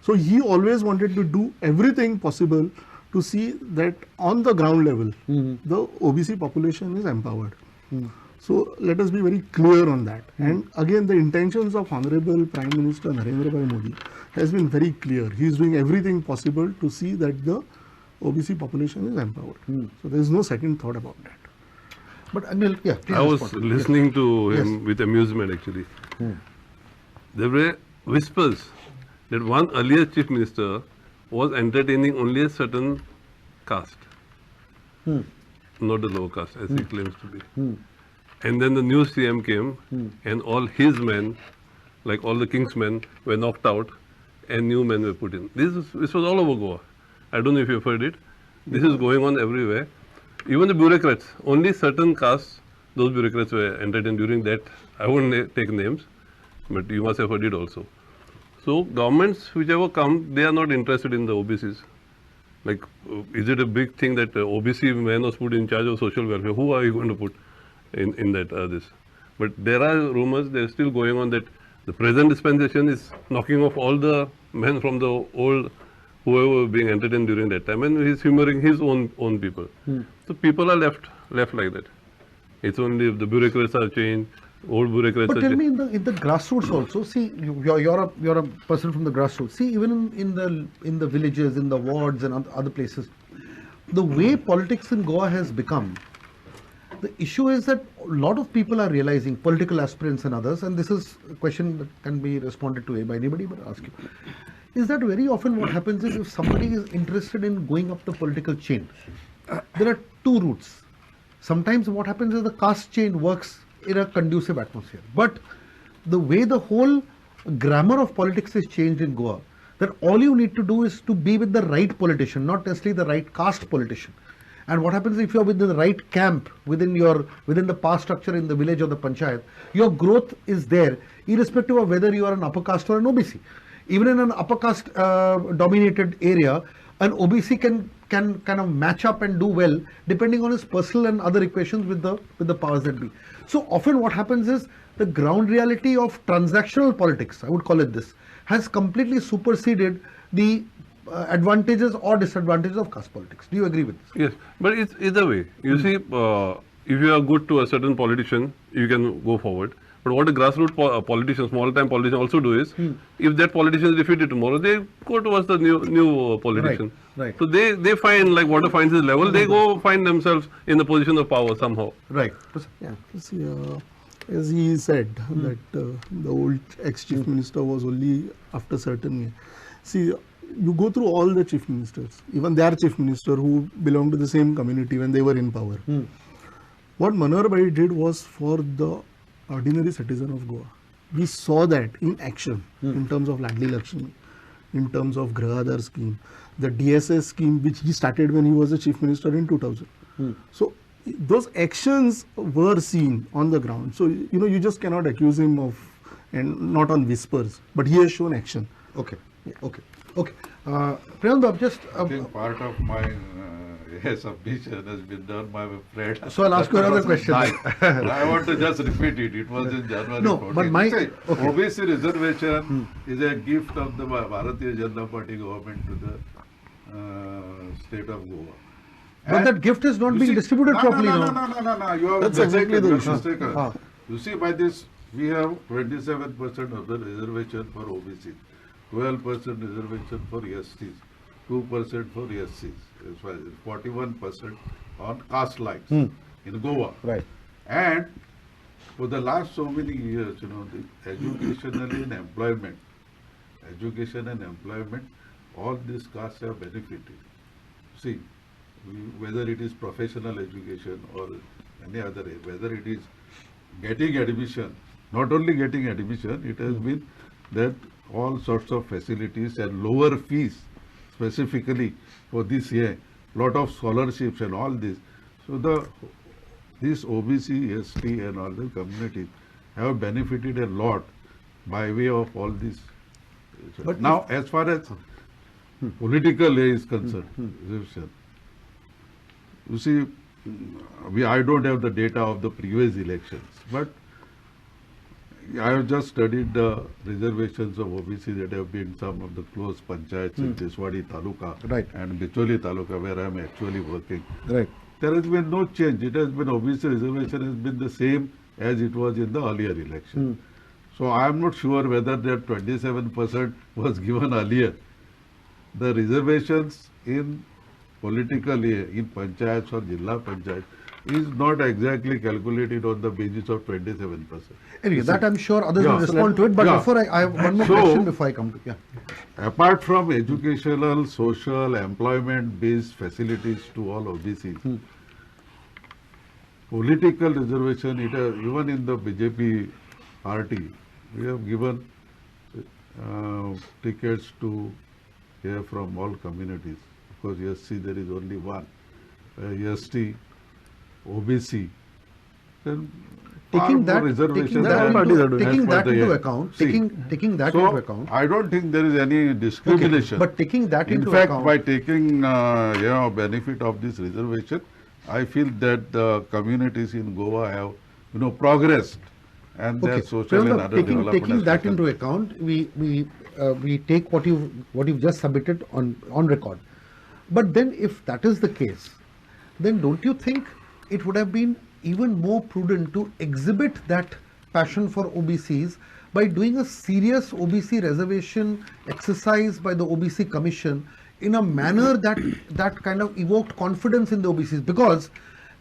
So he always wanted to do everything possible to see that on the ground level, the OBC population is empowered. So let us be very clear on that. And again, the intentions of Honorable Prime Minister Narendra Bhai Modi has been very clear. He is doing everything possible to see that the OBC population is empowered. So there is no second thought about that. But Anil, please I was respond. listening to him with amusement actually. There were whispers that one earlier chief minister was entertaining only a certain caste, not the lower caste as he claims to be. And then the new CM came and all his men, like all the king's men, were knocked out and new men were put in. This was all over Goa. I don't know if you've heard it. This is going on everywhere. Even the bureaucrats, only certain castes, those bureaucrats were entertained during that. I won't take names, but you must have heard it also. So governments, whichever come, they are not interested in the OBCs. Like, is it a big thing that OBC man was put in charge of social welfare? Who are you going to put in that this? But there are rumors, they're still going on that the present dispensation is knocking off all the men from the old, whoever were being entertained during that time, and he's humoring his own people. So people are left like that. It's only if the bureaucrats are changed, old bureaucrats But are tell changed. me, in the grassroots also, see, you're a person from the grassroots. See, even in the villages, in the wards and other places, the way politics in Goa has become, the issue is that a lot of people are realizing, political aspirants and others, and this is a question that can be responded to by anybody, but ask you, is that very often what happens is if somebody is interested in going up the political chain, there are two routes. Sometimes what happens is the caste chain works in a conducive atmosphere. But the way the whole grammar of politics is changed in Goa, that all you need to do is to be with the right politician, not necessarily the right caste politician. And what happens if you're within the right camp, within the power structure in the village or the panchayat, your growth is there, irrespective of whether you are an upper caste or an OBC. Even in an upper caste dominated area, an OBC can kind of match up and do well depending on his personal and other equations with the powers that be. So often what happens is the ground reality of transactional politics, I would call it this, has completely superseded the advantages or disadvantages of caste politics. Do you agree with this? Yes, but it's either way. You see, if you are good to a certain politician, you can go forward. But what a grassroots politician, small-time politician also do is, if that politician is defeated tomorrow, they go towards the new politician. Right. So they find, like water finds its level, they go find themselves in the position of power somehow. Right. Yeah, see, as he said that the old ex-chief minister was only after certain year. See, you go through all the chief ministers, even their chief minister who belonged to the same community when they were in power. What Manohar Bhai did was for the ordinary citizen of Goa. We saw that in action in terms of Ladli Lakshmi, in terms of Grah Aadhar scheme, the DSS scheme which he started when he was the chief minister in 2000. So those actions were seen on the ground. So you just cannot accuse him of, and not on whispers, but he has shown action. Okay. Priyank, just I think part of my submission has been done by my friend. So I'll ask you another question. I want to just repeat it. It was in January. No, 14. but my- See, okay. OBC reservation is a gift of the Bharatiya Janata Party government to the state of Goa. But that gift is not You being see- distributed properly no, now. No. You have That's exactly the issue. mistaken. You see, by this, we have 27% of the reservation for OBC, 12% reservation for STs, 2% for SCs, as well as 41% on caste lines in Goa. Right. And for the last so many years, the education and employment, all these castes have benefited. See, whether it is professional education or any other, whether it is getting admission, not only getting admission, it has been that all sorts of facilities and lower fees specifically for this year, lot of scholarships and all this. So this OBC, ST and all the communities have benefited a lot by way of all this. But now, as far as political is concerned, reservation, you see, I don't have the data of the previous elections, but I have just studied the reservations of OBC that have been some of the close panchayats in Tiswadi Taluka Right. and Bicholi Taluka, where I am actually working. Right. There has been no change. It has been OBC reservation has been the same as it was in the earlier election. So I am not sure whether that 27% was given earlier. The reservations in politically in panchayats or Jilla Panchayat is not exactly calculated on the basis of 27%. Anyway, that I'm sure others will Yeah. respond to it. But Yeah. before I have one more So- question before I come to Apart from educational, social, employment-based facilities to all OBCs, political reservation, even in the BJP party, we have given tickets to here from all communities. Because SC there is only one, ST, OBC. Then taking for that, reservations taking that, and parties are doing taking as per that the into act. account, See, taking that so into account. I don't think there is any discrimination. But taking that In into fact, account, by taking benefit of this reservation, I feel that the communities in Goa have progressed, and their social and Pranav, other development. taking has that taken into account, we take what you've just submitted on record. But then, if that is the case, then don't you think it would have been even more prudent to exhibit that passion for OBCs by doing a serious OBC reservation exercise by the OBC Commission in a manner that kind of evoked confidence in the OBCs? Because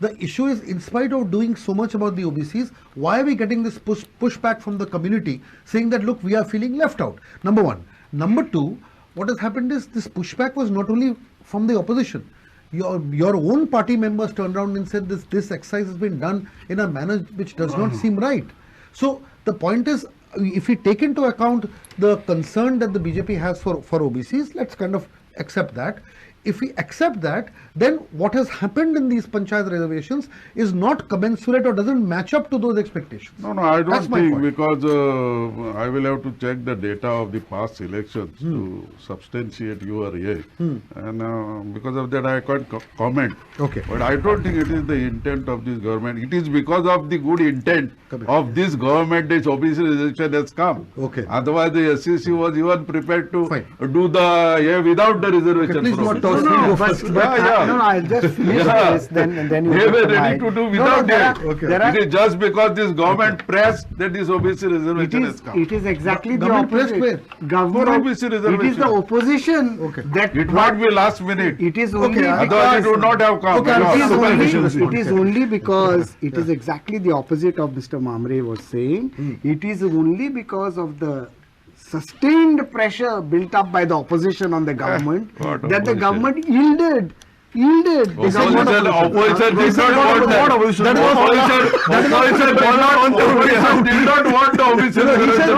the issue is, in spite of doing so much about the OBCs, why are we getting this pushback from the community saying that, look, we are feeling left out? Number one. Number two, what has happened is this pushback was not only from the opposition. Your own party members turned around and said this exercise has been done in a manner which does not seem right. So the point is, if we take into account the concern that the BJP has for OBCs, let's kind of accept that. If we accept that, then what has happened in these panchayat reservations is not commensurate or doesn't match up to those expectations. No, I That's don't my think, point. because I will have to check the data of the past elections to substantiate your yay. And because of that, I can't comment. Okay. But I don't think it is the intent of this government. It is because of the good intent Correct. of this government this OBC reservation has come. Okay. Otherwise, the SCC was even prepared to Fine. do the yay without the reservation. please for not OBC. talk. No, but Yeah. no, I'll just finish Yeah. this, then you They can were ready provide. to do No, without there that. are- Okay. there are- It is just because this government pressed that this OBC reservation has come. It is exactly the Government pressed opposite. where? Government, For OBC it is reservation. the opposition Okay. that It might be last minute. it is only Otherwise, it would not have come. Okay, at all. It is Supervision. only, it is only because it is exactly the opposite of Mr. Mamre was saying. It is only because of the sustained pressure built up by the opposition on the government what that the opposition? government yielded. The government- Opposition did not want that. opposition. That was opposition did not want the OBC reservation.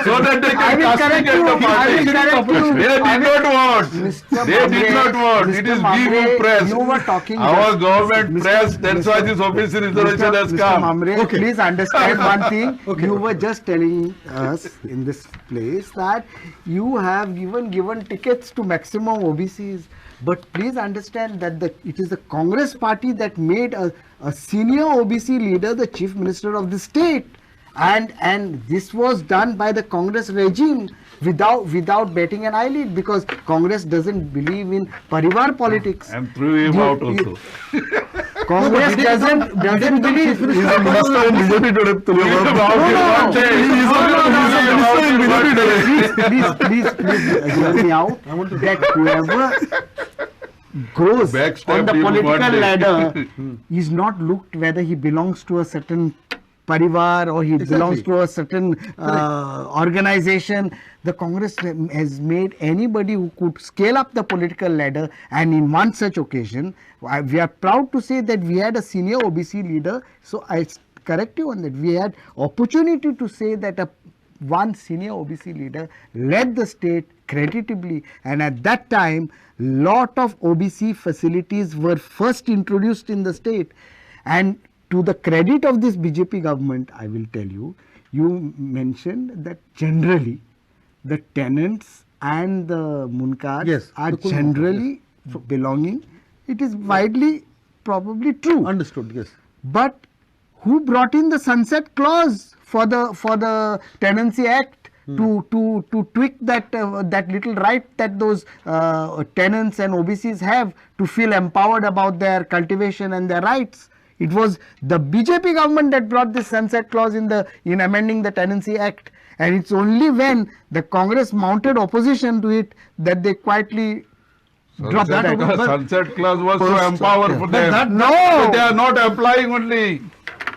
So that they I can will correct castigate you. the I party. will correct you. They did not want. Mr. They did Mamre, not want. It Mr. is we Mamre, who pressed. you were talking Our just- government Mr. pressed. That's why this OBC reservation has Mr. come. Mamre, please understand one thing. Okay. You were just telling us in this place that you have given tickets to maximum OBCs. But please understand that it is the Congress party that made a senior OBC leader the chief minister of the state. And this was done by the Congress regime without betting an eyelid, because Congress doesn't believe in parivar politics. And threw him out also. Congress doesn't believe. He is a minister in BJP today. Please hear me out. That whoever grows Backstab on the him political one day. ladder is not looked whether he belongs to a certain parivar or he belongs to a certain organization. The Congress has made anybody who could scale up the political ladder, and in one such occasion, we are proud to say that we had a senior OBC leader. So I correct you on that. We had opportunity to say that one senior OBC leader led the state creditably, and at that time lot of OBC facilities were first introduced in the state. And to the credit of this BJP government, I will tell you, you mentioned that generally the tenants and the munkars Yes, are the kul generally belonging. It is widely probably true. Understood, yes. But who brought in the sunset clause for the Tenancy Act to tweak that little right that those tenants and OBCs have to feel empowered about their cultivation and their rights? It was the BJP government that brought this sunset clause in amending the Tenancy Act, and it's only when the Congress mounted opposition to it that they quietly dropped that. Sunset clause was to empower for But them. no. But they are not applying only.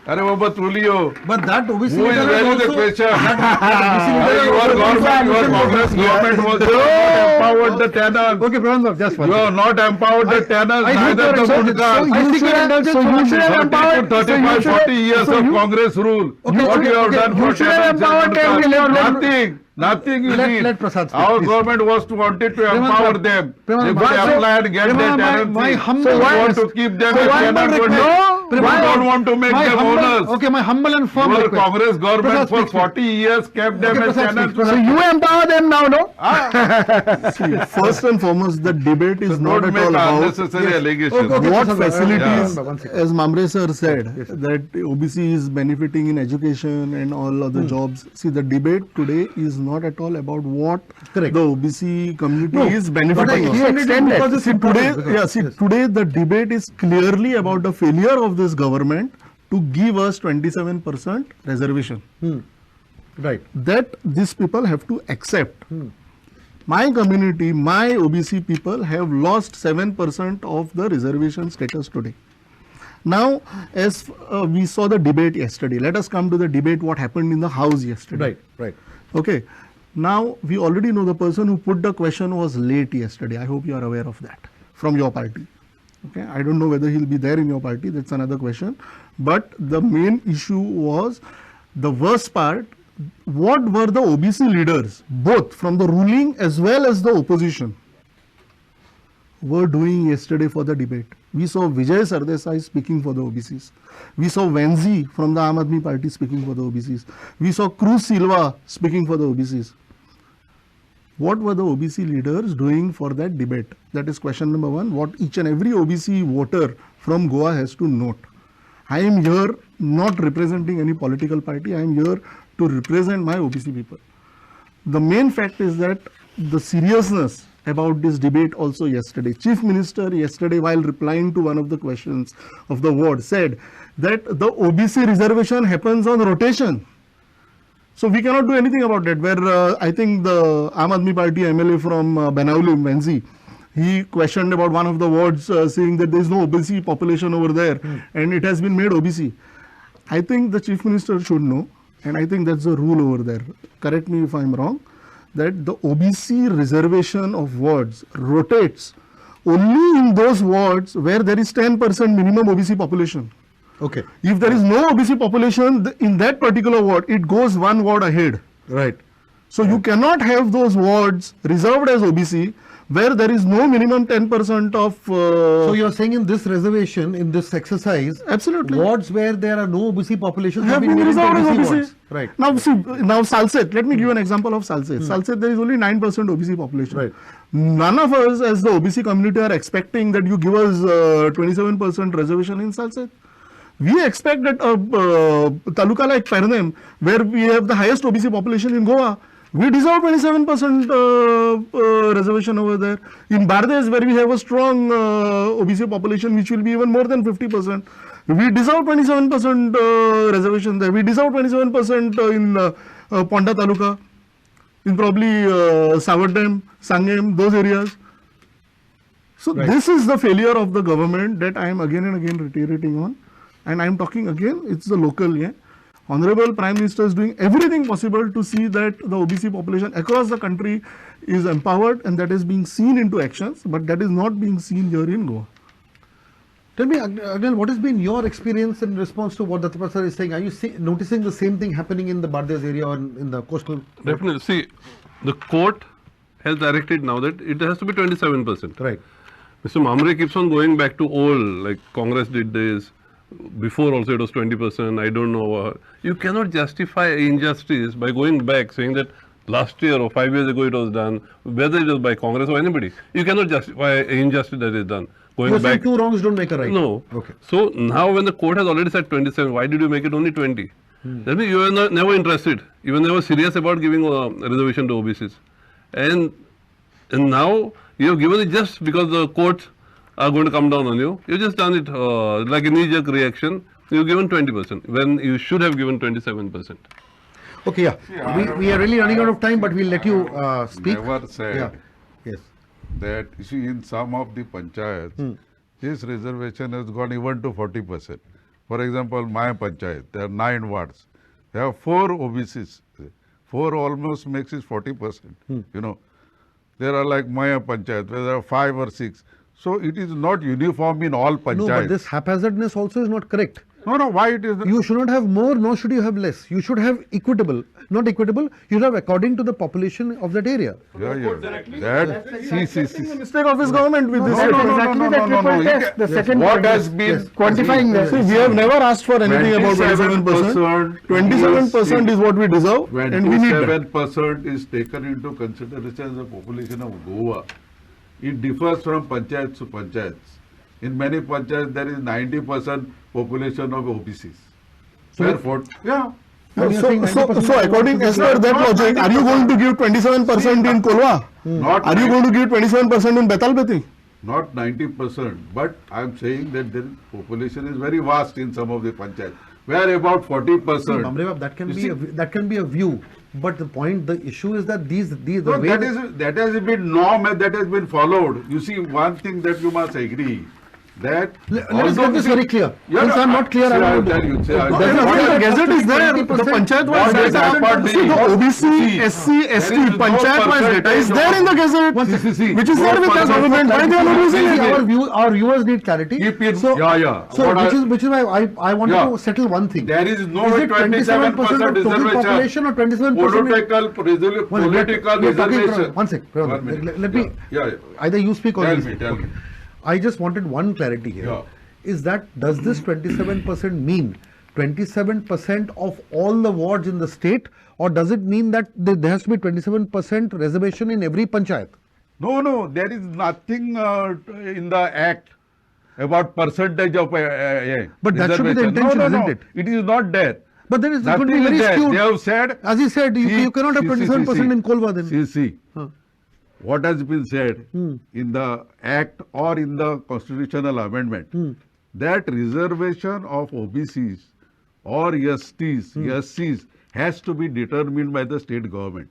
Are Baba Tulio. But that OBC Who is leader raising the also- question? that Your Congress government was not empowered the tenants. Okay, Pranav, just one You have not empowered the tenants, neither the munkars. you should have empowered. 35, 40 years of Congress rule. Okay, What okay, you have okay. done You for should have tenants and empowered them. munkars? Nothing you did. Let Prasad speak, Our please. government wanted to empower them. They Pranav, could apply and get their Pranav, tenancy. my humble So you want request. to keep them So as one more tenants request. only. No. don't want to make them owners. Okay, my humble and firm Your request. Congress government Prasad, for speak, speak. 40 years kept them Okay, as Prasad, channels. speak. So you empower them now, no? See, first and foremost, the debate is not Don't at make all about unnecessary allegations. Okay, what Prasad, facilities, one second. as Mamre sir said, that OBC is benefiting in education and all other jobs. See, the debate today is not at all about what Correct. the OBC community No, is but I benefiting on. extended it because it's See, today, important, because- yes. today the debate is clearly about the failure of this government to give us 27% reservation. Right. That these people have to accept. My community, my OBC people have lost 7% of the reservation status today. Now, as we saw the debate yesterday, let us come to the debate what happened in the house yesterday. Right. Right. Okay. Now, we already know the person who put the question was late yesterday. I hope you are aware of that from your party. Okay. I don't know whether he'll be there in your party. That's another question. But the main issue was the worst part. What were the OBC leaders, both from the ruling as well as the opposition, were doing yesterday for the debate? We saw Vijay Sardesai speaking for the OBCs. We saw Venzi from the Aam Aadmi Party speaking for the OBCs. We saw Cruz Silva speaking for the OBCs. What were the OBC leaders doing for that debate? That is question number one, what each and every OBC voter from Goa has to note. I am here not representing any political party. I am here to represent my OBC people. The main fact is that the seriousness about this debate also yesterday. Chief Minister yesterday, while replying to one of the questions of the ward, said that the OBC reservation happens on rotation. So we cannot do anything about that. Where I think the Aam Aadmi Party MLA from Benauli, Venzi, he questioned about one of the wards saying that there is no OBC population over there and it has been made OBC. I think the Chief Minister should know, and I think that's the rule over there. Correct me if I'm wrong, that the OBC reservation of wards rotates only in those wards where there is 10% minimum OBC population. Okay. If there is no OBC population in that particular ward, it goes one ward ahead. Right. So you cannot have those wards reserved as OBC where there is no minimum 10% of... So you're saying in this reservation, in this exercise, Absolutely. wards where there are no OBC populations have been made into reserved as OBC OBC. wards. Right. Now see, now Salset, let me give you an example of Salset. Salset, there is only 9% OBC population. Right. None of us as the OBC community are expecting that you give us 27% reservation in Salset. We expect that taluka like Pernem, where we have the highest OBC population in Goa, we deserve 27% reservation over there. In Bardes, where we have a strong OBC population, which will be even more than 50%, we deserve 27% reservation there. We deserve 27% in Ponda Taluka, in probably Savardam, Sangem, those areas. So this is the failure of the government that I am again and again reiterating on. And I am talking again, it's the local, yeah. Honorable Prime Minister is doing everything possible to see that the OBC population across the country is empowered, and that is being seen into actions, but that is not being seen here in Goa. Tell me, Agnel, what has been your experience in response to what Dattapal sir is saying? Are you noticing the same thing happening in the Bardes area or in the coastal? Definitely. See, the court has directed now that it has to be 27%. Right. Mr. Mamre keeps on going back to old, like Congress did this. Before also it was 20%, I don't know. You cannot justify injustice by going back saying that last year or 5 years ago it was done, whether it was by Congress or anybody. You cannot justify injustice that is done. Going You're back. saying two wrongs don't make a right. No. Okay. So now when the court has already said 27, why did you make it only 20? That means you were never interested. You were never serious about giving a reservation to OBCs. And now you have given it just because the courts are going to come down on you. You just done it like a knee-jerk reaction. You've given 20% when you should have given 27%. Okay, yeah. We are really running out of time, but we'll let you speak. Never said Yeah. Yes. that, you see, in some of the panchayats, this reservation has gone even to 40%. For example, my panchayat, there are 9 wards. There are 4 OBCs. 4 almost makes it 40%. You know, there are like Maya panchayat, where there are 5 or 6. So it is not uniform in all panchayats. No, but this haphazardness also is not correct. No, why it is? You should not have more, nor should you have less. You should have equitable. Not equitable, you should have according to the population of that area. Yeah. The mistake of his government with this. The second What point has is been quantifying that. See, we have never asked for anything about 27%. 27% is what we deserve, and we need that. 27% is taken into consideration as the population of Goa. It differs from panchayats to panchayats. In many panchayats, there is 90% population of OBCs. Therefore, yeah. So according as per that logic, are you going to give 27% in Kolwa? Are you going to give 27% in Betalpeti? Not 90%, but I am saying that the population is very vast in some of the panchayats, where about 40%. Bamreva, that can be a view, but the issue is that No, that has been norm and that has been followed. You see, one thing that you must agree that let us get this very clear. Yeah, Since I am not clear, I will tell you. The gazette is there. The panchayat wise data. See, the OBC, SC, ST, panchayat wise data is there in the gazette, which is there with the government. Why they are not using it? Our viewers need clarity. So which is why I wanted to settle one thing. There is no Is it 27% 27% of total population or 27%? Political reservation. One sec. Let me. Either you speak or you speak. Tell me. I just wanted one clarity here. Yeah. Is that, does this 27% mean 27% of all the wards in the state, or does it mean that there has to be 27% reservation in every panchayat? No, there is nothing in the act about percentage of But that should be the intention, isn't it? It is not there. But then it's going to be Nothing very is there. skewed. They have said. As you said, you cannot have 27% in Kolwa then. See. What has been said in the act or in the constitutional amendment, that reservation of OBCs or SCs has to be determined by the state government.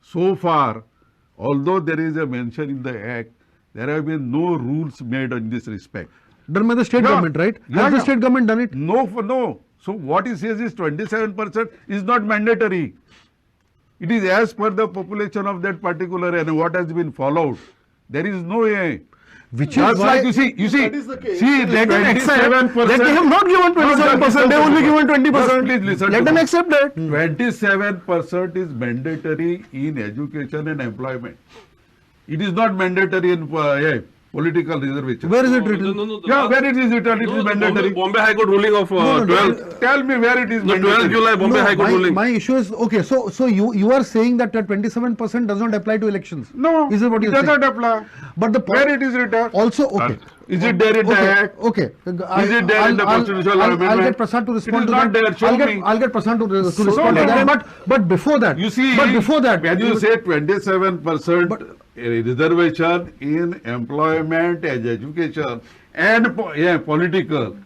So far, although there is a mention in the act, there have been no rules made in this respect. Done by the state government, right? Has the state government done it? No. So what he says is 27% is not mandatory. It is as per the population of that particular and what has been followed. There is no way. Which Just is why like you see, That is the case. see, let them accept 27%. That they have not given 27%, they have only given 20%. Please listen Let to them me. accept that. 27% is mandatory in education and employment. It is not mandatory in political reservation. where is it written? No. Where it is written, it is mandatory. Bombay High Court ruling of 12. Tell me where it is No, 12 mandatory. July Bombay High Court ruling. My issue is, okay, so you are saying that 27% does not apply to elections. No, Is it what it you're does saying? not apply. But the Where it is written? also, okay. Is it there in the act? Okay. Is it there in the constitutional I'll amendment? get Prasad to respond It is to not that. there. Show me. I'll get Prasad to respond to let that. them- But before that, You see, but before that, when you say 27% reservation in employment and education and political,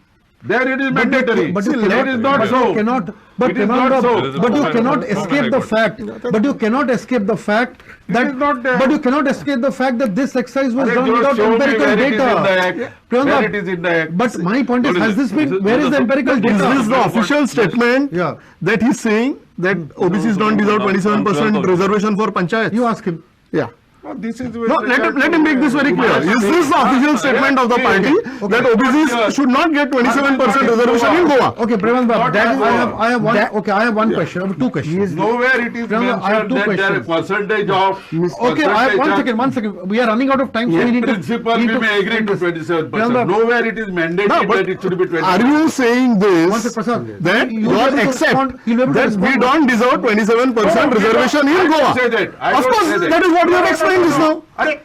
there it is mandatory. But you There is not so. You cannot, It is not so. but you cannot escape the fact. But you cannot escape the fact that. is not there. But you cannot escape the fact that this exercise was Arey, done just without show me empirical where it is in the data. act. Priyanka, Where it is in the act. But my point is, What has is this it? been? Where is the empirical Is data? this the official statement Yeah. that he's saying that OBCs don't deserve 27% reservation for panchayats? You ask him. Yeah. No, this is No, let him make this very clear. Is this the official statement of the party that OBCs should not get 27% reservation in Goa? Okay, Preman Bab, Not I have one. that- Okay, I have one question. I have two questions. nowhere it is Priyanka, I have mentioned two that there is questions. percentage of. Okay, one second. We are running out of time, so we In need to. principle, need we to may agree end to this. 27%. Priyanka, Nowhere it is mandated No, but that it should be 27%. Are you saying One second, this Prasad. that You you will be are able to accept respond- you'll be able to that we respond. don't deserve 27% No, reservation I in don't Goa? say that. I Of don't course, say that. that is what you have explained just now. Arey,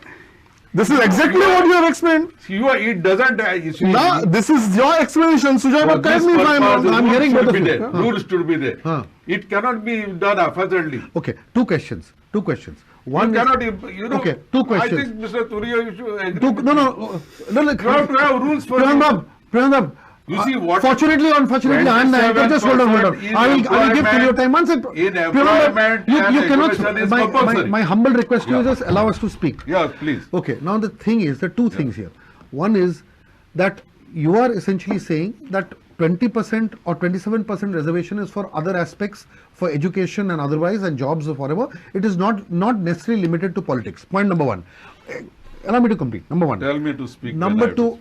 This is exactly what you have explained. it doesn't. You see, Now, this is your explanation, Sujay, for but correct this me if I am purpose, wrong. I'm rules hearing should both be of you. there. Rules should be there. It cannot be done haphazardly. Okay, two questions. One You is- cannot, Okay, two questions. I think Mr. Turiya, you should agree. No. You have to have rules for Priyanka, Priyanka. You see what- Fortunately or unfortunately, I am the anchor. Just hold on. 27% in I will give to you employment- time. One second. in Priyanka, employment you and cannot. education is compulsory. My humble request to you is Yeah. just allow us to speak. Yeah, please. Okay, now the thing is, there are two things here. One is that you are essentially saying that 20% or 27% reservation is for other aspects, for education and otherwise, and jobs or whatever. It is not necessarily limited to politics. Point number one. Allow me to complete. Number one. Tell me to speak. Number two.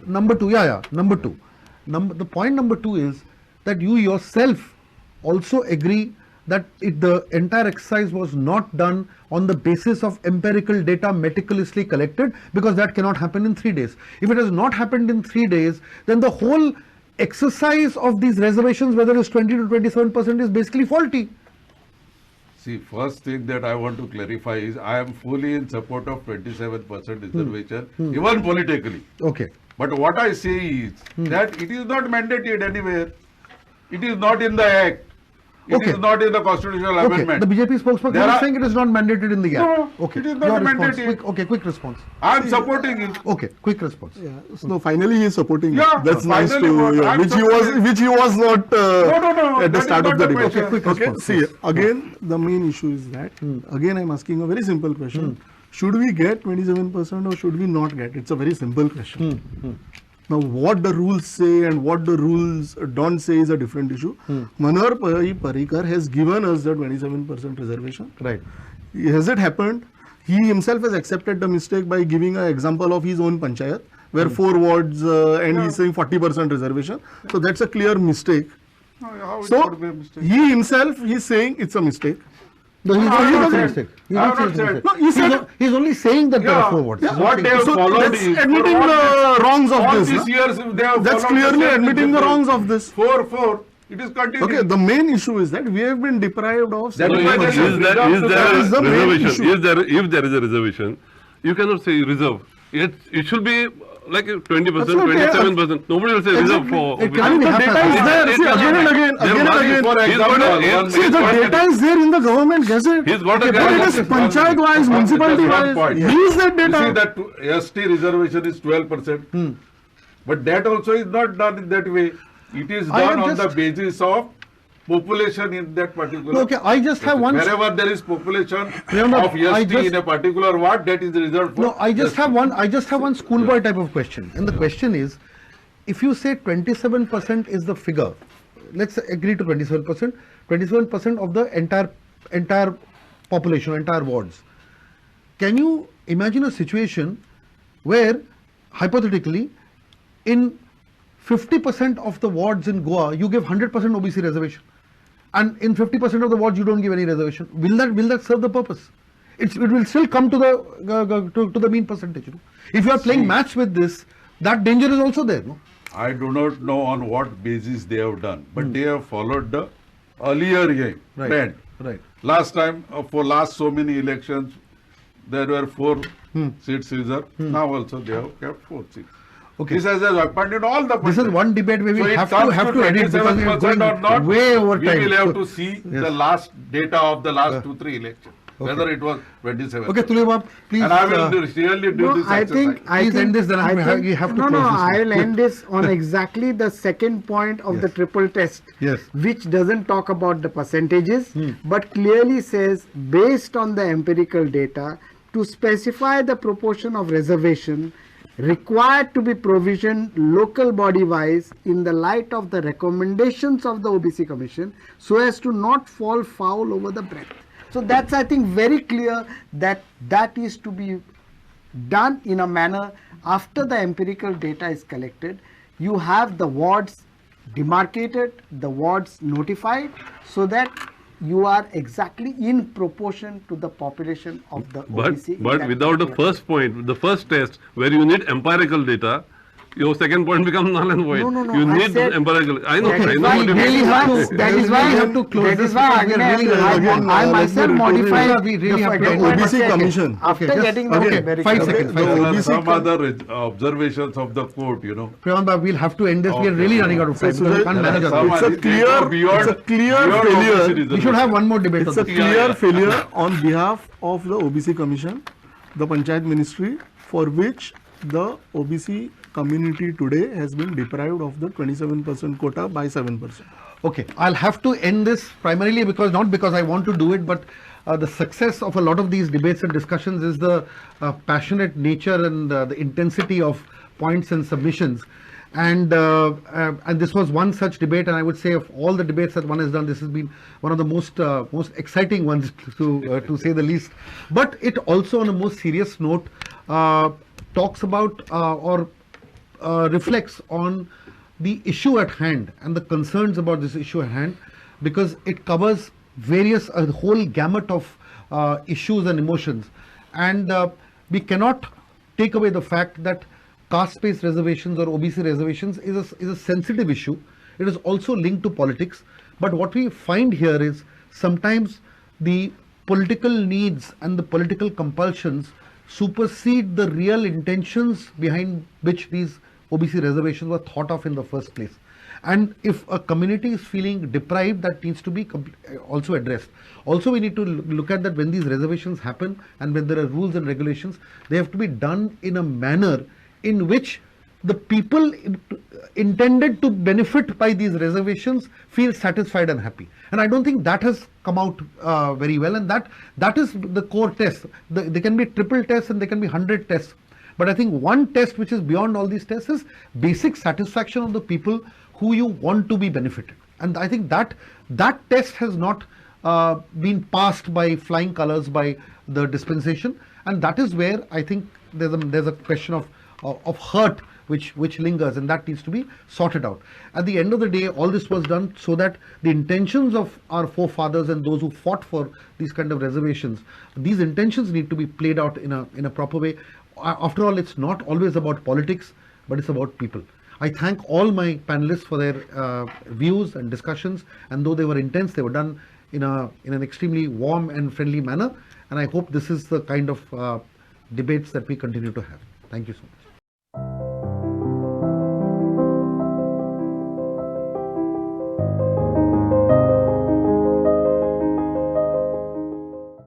The point number two is that you yourself also agree that the entire exercise was not done on the basis of empirical data meticulously collected, because that cannot happen in 3 days. If it has not happened in 3 days, then the whole exercise of these reservations, whether it's 20 to 27%, is basically faulty. See, first thing that I want to clarify is I am fully in support of 27% reservation, even politically. Okay. But what I say is that it is not mandated anywhere. It is not in the Act. It is not in the constitutional Okay. amendment. The BJP spokesperson is saying it is not mandated in the Act. No, Okay. it is not Your response. mandated. Quick response. I am supporting it. Okay, quick response. Yeah. So finally he is supporting it. Yeah, That's nice finally to what hear, I'm which supporting. he was not No, at the that start is of not the the debate. question. Quick Okay, response, see, yes. again the main issue is that again I'm asking a very simple question. Should we get 27% or should we not get? It's a very simple question. Now, what the rules say and what the rules don't say is a different issue. Manohar Parrikar has given us the 27% reservation. Right. Has it happened? He himself has accepted the mistake by giving an example of his own panchayat, where 4 wards and he's saying 40% reservation. So that's a clear mistake. How it So could be a mistake? he himself is saying it's a mistake. No, he's No, not I saying have it's a not mistake. He's I not have saying not it's a said. mistake. No, he said He's only saying that there are Yeah. 4 words. Yeah. What they have so followed that's is admitting for the wrongs of all this. these na? years they have That's followed the clearly same admitting the principle. wrongs of this. 4. It is continuing. Okay, the main issue is that we have been deprived of. That No, is is why there, there is there, is there That a is the main reservation? issue. If there is a reservation, you cannot say reserve. It should be like 20%, Absolutely. 27%. Nobody will say reserve for. It OBC. cannot be The data is there. See, again and again, There again and must be again. For He's example, got a- one See, the minute. data is there in the government gazette. He's got a But it is gazette. panchayat wise, municipality wise. Use that You see data. that ST reservation is 12%. But that also is not done in that way. It is I done am on the just- basis of population in that particular. Okay, I just have one. Wherever there is population Remember, of I ST just- in a particular ward, that is reserved for. No, I just ST. have one. I just have one schoolboy type of question, and the question is, if you say 27% is the figure, let's agree to 27%. 27% of the entire population, entire wards. Can you imagine a situation where, hypothetically, in 50% of the wards in Goa, you give 100% OBC reservation, and in 50% of the wards you don't give any reservation? Will that serve the purpose? It will still come to the mean percentage. You know? If you are playing match with this, that danger is also there. No? I do not know on what basis they have done, but they have followed the earlier game trend. Right. Last time, for last so many elections, there were 4 seats reserved. Now also they have kept 4 seats. Okay. This has happened in all the. This is one debate where we So it have comes to edit because we are 27% going or not, way over time. We will have So- to see Yes. the last data of the last 2-3 elections, whether it was 27. Okay, Tuliyabab, please. And I will really do No, this I think exercise. I Please think end this, then I we think- we have to no, close no. this now. I will end this on exactly the second point of the Yes. triple test, Yes. which doesn't talk about the percentages, but clearly says based on the empirical data to specify the proportion of reservation required to be provisioned local body wise in the light of the recommendations of the OBC Commission, so as to not fall foul over the breadth. So that's, I think, very clear that that is to be done in a manner after the empirical data is collected. You have the wards demarcated, the wards notified, so that you are exactly in proportion to the population of the OBC. in But that without the particular first point, the first test where you need empirical data, your second point becomes null and void. No, You I need said- empirical. I know. That I is know why- what you that mean. is why- that is why- We have to close that this is why because we are again, really again, I let myself me modified we really have to the end. OBC second. Commission. After Okay, just- getting the okay, very 5 clear. seconds. The There are OBC some other observations of the court, you know. Priyanka, we'll have to end this. We are Okay. really running out of time. So because we there- can't there manage are our some time. It's a clear- beyond, it's a clear beyond failure. OBC We should have one more debate It's on a this. clear failure on behalf of the OBC Commission, the Panchayat Ministry, for which the OBC community today has been deprived of the 27% quota by 7%. Okay, I'll have to end this primarily because, not because I want to do it, but the success of a lot of these debates and discussions is the passionate nature and the intensity of points and submissions. And this was one such debate, and I would say of all the debates that one has done, this has been one of the most exciting ones to say the least. But it also, on a more serious note, talks about or reflects on the issue at hand and the concerns about this issue at hand, because it covers various, a whole gamut of issues and emotions. And we cannot take away the fact that caste-based reservations or OBC reservations is a sensitive issue. It is also linked to politics. But what we find here is sometimes the political needs and the political compulsions supersede the real intentions behind which these OBC reservations were thought of in the first place. And if a community is feeling deprived, that needs to be also addressed. Also, we need to look at that when these reservations happen and when there are rules and regulations, they have to be done in a manner in which the people intended to benefit by these reservations feel satisfied and happy. And I don't think that has come out very well, and that is the core test. There can be triple tests and there can be 100 tests. But I think one test which is beyond all these tests is basic satisfaction of the people who you want to be benefited. And I think that test has not been passed by flying colors by the dispensation. And that is where I think there's a question of hurt which lingers, and that needs to be sorted out. At the end of the day, all this was done so that the intentions of our forefathers and those who fought for these kind of reservations, these intentions need to be played out in a proper way. After all, it's not always about politics, but it's about people. I thank all my panelists for their views and discussions, and though they were intense, they were done in an extremely warm and friendly manner, and I hope this is the kind of debates that we continue to have. Thank you so much.